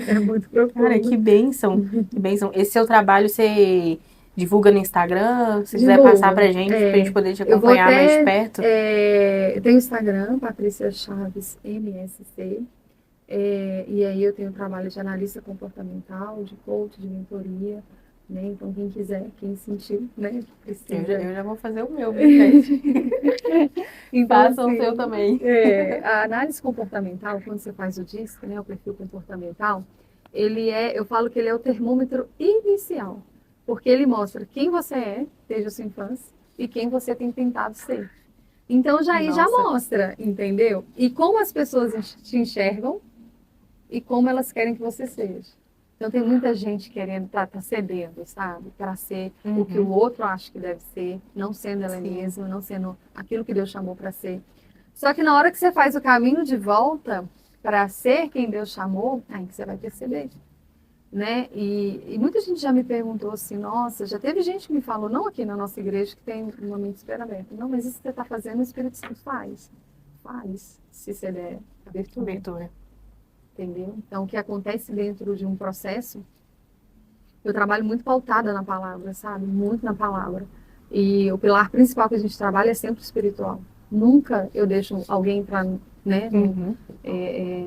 É muito Cara, profundo. que bênção. Que bênção. Esse seu trabalho você divulga no Instagram? Se quiser passar Divulgo. pra gente poder te Eu vou acompanhar mais de até. perto. Eu tenho Instagram, Patrícia Chaves MSC. E aí eu tenho trabalho de analista comportamental, de coach, de mentoria. Né? Então, quem quiser, quem sentir, né, precisa. Eu já vou fazer o meu, viu, gente? Então, Façam o assim, seu também. a análise comportamental, quando você faz o DISC, né, o perfil comportamental, eu falo que ele é o termômetro inicial, porque ele mostra quem você é desde a sua infância e quem você tem tentado ser. Então, aí já Nossa. mostra, entendeu? E como as pessoas te enxergam e como elas querem que você seja. Então tem muita gente querendo, tá cedendo, sabe? Para ser o que o outro acha que deve ser, não sendo ela Sim. mesma, não sendo aquilo que Deus chamou para ser. Só que na hora que você faz o caminho de volta para ser quem Deus chamou, aí que você vai perceber. Né? E muita gente já me perguntou assim, nossa, já teve gente que me falou, não aqui na nossa igreja que tem uma mente aberta, não, mas isso que você está fazendo, o Espírito Santo faz. Faz, se você der abertura. Abertura. Entendeu? Então, o que acontece dentro de um processo, eu trabalho muito pautada na palavra, sabe? Muito na palavra. E o pilar principal que a gente trabalha é sempre espiritual. Nunca eu deixo alguém entrar, né,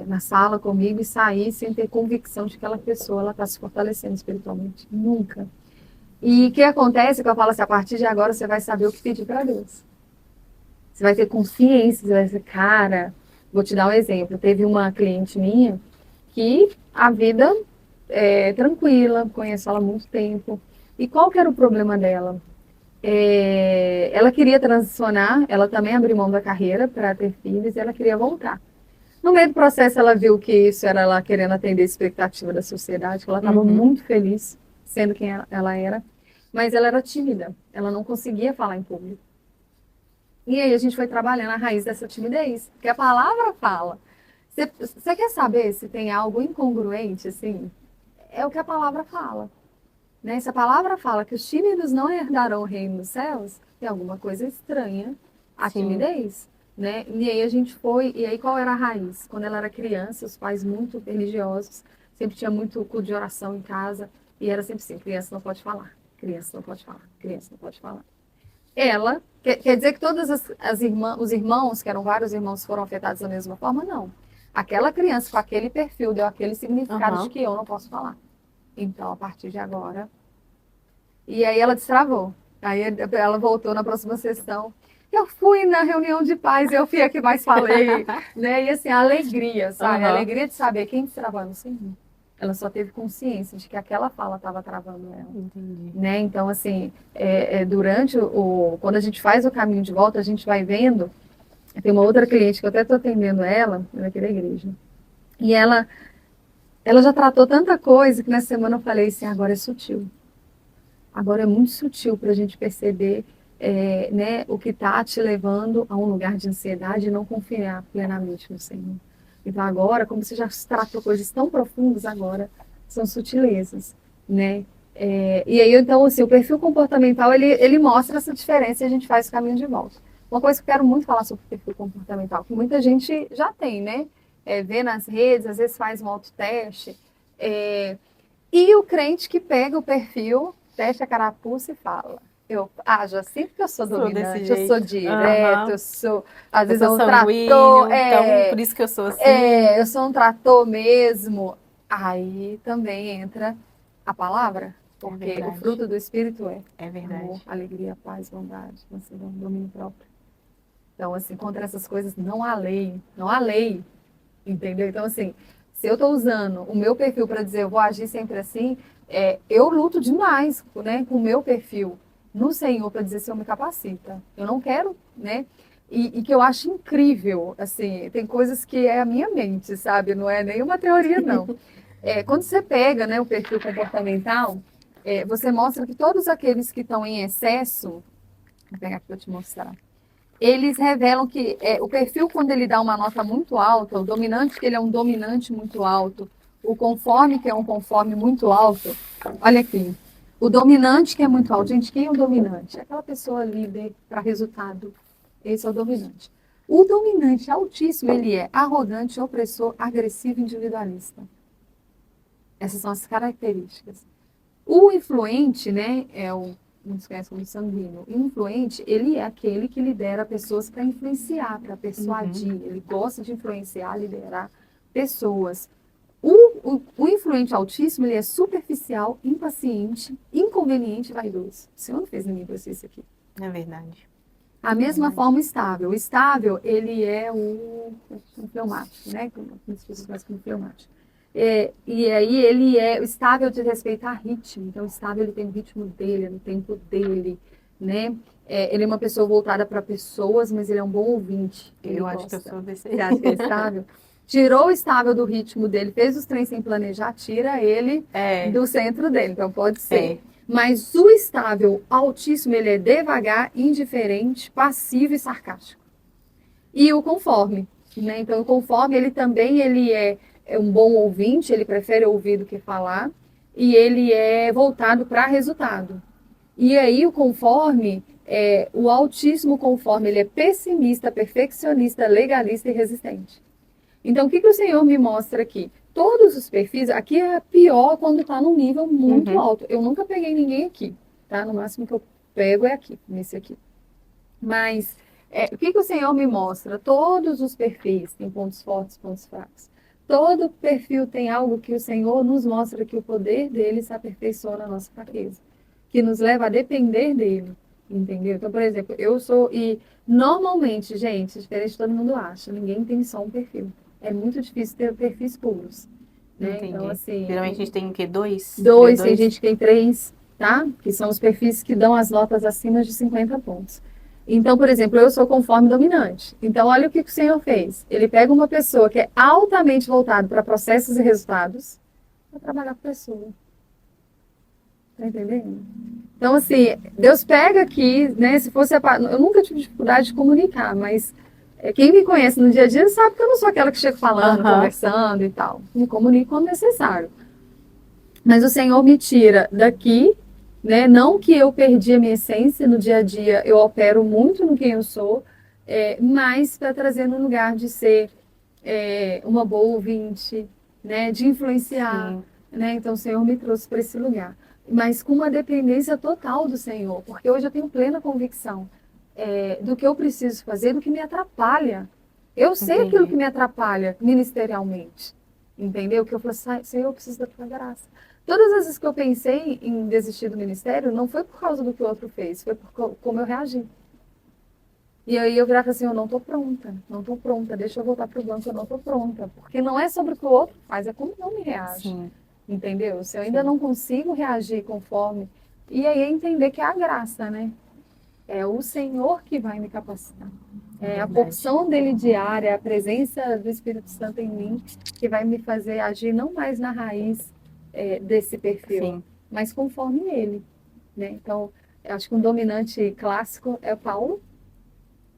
na sala comigo e sair sem ter convicção de que aquela pessoa ela está se fortalecendo espiritualmente. Nunca. E o que acontece, que eu falo assim, a partir de agora você vai saber o que pedir para Deus. Você vai ter consciência, você vai dizer, cara, vou te dar um exemplo. Teve uma cliente minha que a vida é tranquila, conheço ela há muito tempo. E qual que era o problema dela? Ela queria transicionar, ela também abriu mão da carreira para ter filhos e ela queria voltar. No meio do processo, ela viu que isso era ela querendo atender a expectativa da sociedade, que ela estava muito feliz sendo quem ela era, mas ela era tímida, ela não conseguia falar em público. E aí a gente foi trabalhando a raiz dessa timidez, porque a palavra fala. Você quer saber se tem algo incongruente, assim? É o que a palavra fala. Né? Se a palavra fala que os tímidos não herdarão o reino dos céus, tem alguma coisa estranha à timidez. Né? E aí a gente foi, e aí qual era a raiz? Quando ela era criança, os pais muito religiosos, sempre tinha muito culto de oração em casa, e era sempre assim, criança não pode falar, criança não pode falar, criança não pode falar. Ela, quer dizer que todas os irmãos, que eram vários irmãos, foram afetados da mesma forma? Não. Aquela criança com aquele perfil deu aquele significado de que eu não posso falar. Então, a partir de agora... E aí ela destravou. Aí ela voltou na próxima sessão. Eu fui na reunião de paz, eu fui a que mais falei. Né? E assim, a alegria, sabe? A alegria de saber quem destravou, Senhor. Ela só teve consciência de que aquela fala estava travando ela. Entendi. Né? Então, assim, durante quando a gente faz o caminho de volta, a gente vai vendo. Tem uma outra cliente que eu até estou atendendo ela aqui da igreja. E ela já tratou tanta coisa que nessa semana eu falei assim, agora é sutil. Agora é muito sutil para a gente perceber né, o que está te levando a um lugar de ansiedade e não confiar plenamente no Senhor. Então agora, como você já tratou coisas tão profundas, agora são sutilezas, né? E aí, então, assim, o perfil comportamental, ele mostra essa diferença e a gente faz o caminho de volta. Uma coisa que eu quero muito falar sobre o perfil comportamental, que muita gente já tem, né? Vê nas redes, às vezes faz um autoteste. E o crente que pega o perfil, fecha a carapuça e fala. Eu ajo assim porque eu sou dominante, eu sou direto, eu sou, às vezes, sou um sanguíneo, trator. então por isso que eu sou assim. Eu sou um trator mesmo. Aí também entra a palavra, porque o fruto do Espírito é verdade. Amor, alegria, paz, bondade, mansidão, domínio próprio. Então, assim, contra essas coisas não há lei, não há lei, entendeu? Então, assim, se eu estou usando o meu perfil para dizer eu vou agir sempre assim, eu luto demais, né, com o meu perfil. no Senhor para dizer, Senhor, me capacita. Eu não quero, né? E que eu acho incrível, assim, tem coisas que é a minha mente, sabe? Não é nenhuma teoria, não. Quando você pega, né, o perfil comportamental, você mostra que todos aqueles que estão em excesso, vou pegar aqui para te mostrar, eles revelam que o perfil, quando ele dá uma nota muito alta, o dominante, que ele é um dominante muito alto, o conforme, que é um conforme muito alto, olha aqui, o dominante, que é muito alto. Gente, quem é o dominante? É aquela pessoa líder para resultado. Esse é o dominante. O dominante altíssimo, ele é arrogante, opressor, agressivo, individualista. Essas são as características. O influente, né, muitos conhecem como sanguíneo. O influente, ele é aquele que lidera pessoas para influenciar, para persuadir. Ele gosta de influenciar, liderar pessoas. O influente altíssimo, ele é superficial, impaciente, inconveniente e vaidoso. O Senhor não fez ninguém para ser isso aqui. É verdade. A mesma forma, o estável. O estável, ele é o fleumático, né? Como as pessoas conhecem como fleumático. E aí ele é estável de respeitar ritmo. Então, o estável, ele tem o ritmo dele, no tempo dele, né? Ele é uma pessoa voltada para pessoas, mas ele é um bom ouvinte. Eu acho que eu sou desse. Você acha que é estável? Tirou o estável do ritmo dele, fez os trens sem planejar, tira ele do centro dele. Então, pode ser. Mas o estável altíssimo, ele é devagar, indiferente, passivo e sarcástico. E o conforme, né? Então, o conforme, ele também ele é um bom ouvinte, ele prefere ouvir do que falar, e ele é voltado para resultado. E aí, o conforme, o altíssimo conforme, ele é pessimista, perfeccionista, legalista e resistente. Então, o que o Senhor me mostra aqui? Todos os perfis, aqui é pior quando está num nível muito alto. Eu nunca peguei ninguém aqui, tá? No máximo que eu pego é aqui, nesse aqui. Mas, o que o Senhor me mostra? Todos os perfis têm pontos fortes, pontos fracos. Todo perfil tem algo que o Senhor nos mostra que o poder dele se aperfeiçoa na nossa fraqueza, que nos leva a depender dele, entendeu? Então, por exemplo, eu sou, e normalmente, gente, diferente de todo mundo acha, ninguém tem só um perfil. É muito difícil ter perfis puros. Né? Entendi. Então, assim, geralmente a gente tem o quê? Dois? Dois, tem gente que tem 3, tá? Que são os perfis que dão as notas acima de 50 pontos. Então, por exemplo, eu sou conforme dominante. Então, olha o que o Senhor fez. Ele pega uma pessoa que é altamente voltada para processos e resultados para trabalhar com a pessoa. Tá entendendo? Então, assim, Deus pega aqui, né? Se fosse eu nunca tive dificuldade de comunicar, mas quem me conhece no dia a dia sabe que eu não sou aquela que chega falando, conversando e tal. Me comunico quando necessário. Mas o Senhor me tira daqui, né? Não que eu perdi a minha essência no dia a dia, eu opero muito no quem eu sou, mas para trazer no lugar de ser uma boa ouvinte, né? De influenciar, né? Então o Senhor me trouxe para esse lugar. Mas com uma dependência total do Senhor, porque hoje eu tenho plena convicção do que eu preciso fazer, do que me atrapalha. Eu sei aquilo que me atrapalha ministerialmente, entendeu? Que eu falo assim, Senhor, eu preciso da tua graça. Todas as vezes que eu pensei em desistir do ministério, não foi por causa do que o outro fez, foi por como eu reagi. E aí eu virava assim, eu não estou pronta, deixa eu voltar para o banco, eu não estou pronta. Porque não é sobre o que o outro faz, é como não me reage. Sim. Entendeu? Se eu ainda não consigo reagir conforme... E aí é entender que é a graça, né? É o Senhor que vai me capacitar. É a porção dele diária, a presença do Espírito Santo em mim, que vai me fazer agir não mais na raiz desse perfil, mas conforme ele. Né? Então, eu acho que um dominante clássico é Paulo.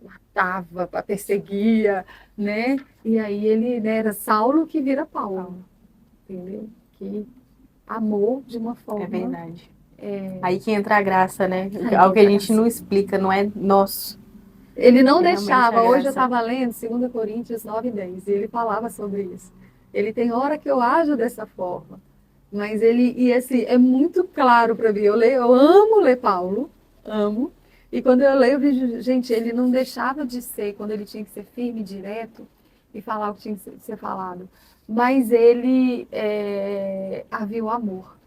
Matava, perseguia, né? E aí ele, né, era Saulo que vira Paulo. Entendeu? Que amou de uma forma... É verdade. Aí que entra a graça, né? Algo que a gente não explica, não é nosso. Ele não deixava. Hoje eu estava lendo 2 Coríntios 9:10 e ele falava sobre isso. Ele tem hora que eu ajo dessa forma. Mas e assim, é muito claro para mim. Eu amo ler Paulo, amo. E quando eu leio, eu vejo, gente, ele não deixava de ser, quando ele tinha que ser firme, direto, e falar o que tinha que ser falado. Mas ele havia o amor.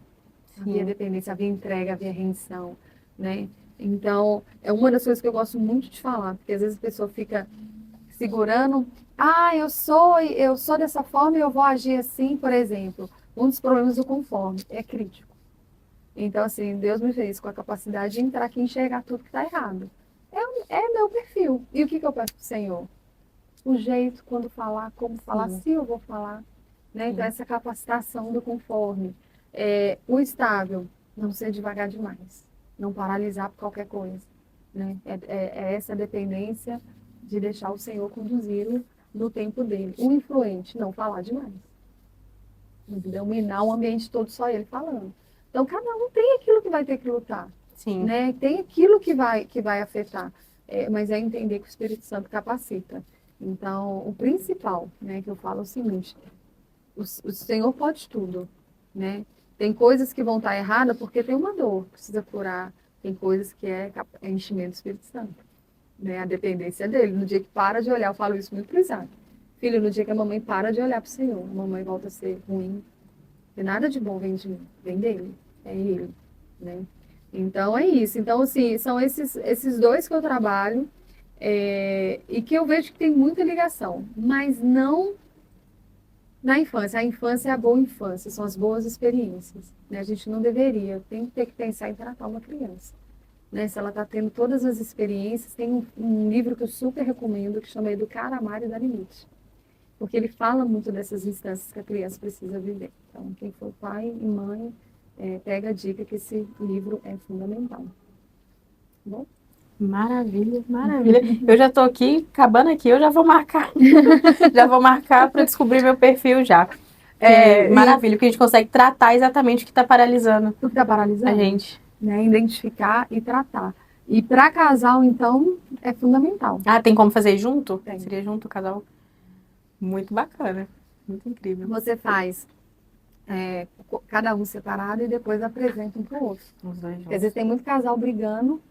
Havia dependência, havia entrega, havia rendição, né? Então, é uma das coisas que eu gosto muito de falar, porque às vezes a pessoa fica segurando, eu sou dessa forma e eu vou agir assim, por exemplo. Um dos problemas do conforme é crítico. Então, assim, Deus me fez com a capacidade de entrar aqui e enxergar tudo que está errado. É meu perfil. E o que eu peço para o Senhor? O jeito, quando falar, como falar, Sim. se eu vou falar. Né? Então, Sim. essa capacitação do conforme. O estável, não ser devagar demais. Não paralisar por qualquer coisa. Né? É essa dependência de deixar o Senhor conduzi-lo no tempo dele. O influente, não falar demais. Dominar o ambiente todo, só ele falando. Então, cada um tem aquilo que vai ter que lutar. Sim. Né? Tem aquilo que vai afetar. Mas é entender que o Espírito Santo capacita. Então, o principal, né, que eu falo é o seguinte: o Senhor pode tudo, né? Tem coisas que vão estar erradas porque tem uma dor, precisa curar. Tem coisas que é enchimento do Espírito Santo, né? A dependência dele. No dia que para de olhar, eu falo isso muito pro Isaac. Filho, no dia que a mamãe para de olhar pro Senhor, a mamãe volta a ser ruim. E nada de bom vem de mim, vem dele, é ele, né? Então é isso. Então, assim, são esses dois que eu trabalho e que eu vejo que tem muita ligação, mas não na infância. A infância é a boa infância, são as boas experiências. Né? A gente não deveria, tem que ter que pensar em tratar uma criança. Né? Se ela está tendo todas as experiências, tem um livro que eu super recomendo que chama Educar, Amar e Dar Limite. Porque ele fala muito dessas instâncias que a criança precisa viver. Então, quem for pai e mãe, pega a dica que esse livro é fundamental. Tá bom? Maravilha, maravilha. Eu já tô aqui, acabando aqui, eu já vou marcar. Já vou marcar para descobrir meu perfil já. Maravilha, porque a gente consegue tratar exatamente o que está paralisando O que está paralisando? a gente. Né? Identificar e tratar. E para casal, então, é fundamental. Ah, tem como fazer junto? Tem. Seria junto o casal? Muito bacana, muito incrível. Você faz cada um separado e depois apresenta um para o outro. Os dois Porque às juntos. vezes tem muito casal brigando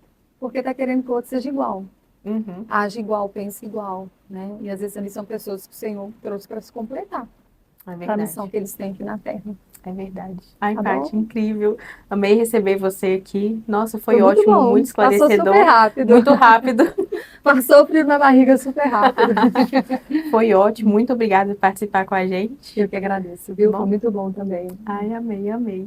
porque está querendo que o outro seja igual. Uhum. Age igual, pense igual. Né? E às vezes ali são pessoas que o Senhor trouxe para se completar. É Para a missão verdade. que eles têm aqui na Terra. É verdade. Ai, Tá Paty, bom? incrível. Amei receber você aqui. Nossa, foi muito ótimo, bom. muito esclarecedor. Passou super rápido. Muito rápido. Passou frio na barriga super rápido. Foi ótimo. Muito obrigada por participar com a gente. Eu que agradeço, viu? Bom. Foi muito bom também. Ai, amei, amei.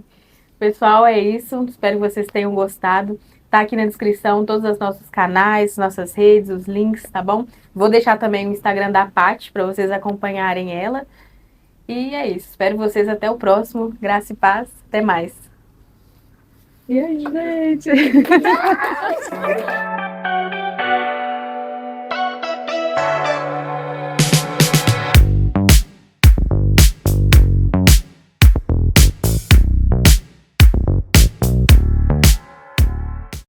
Pessoal, é isso. Espero que vocês tenham gostado. Tá aqui na descrição todos os nossos canais, nossas redes, os links, tá bom? Vou deixar também o Instagram da Paty para vocês acompanharem ela. E é isso. Espero vocês até o próximo. Graça e paz. Até mais. E aí, gente?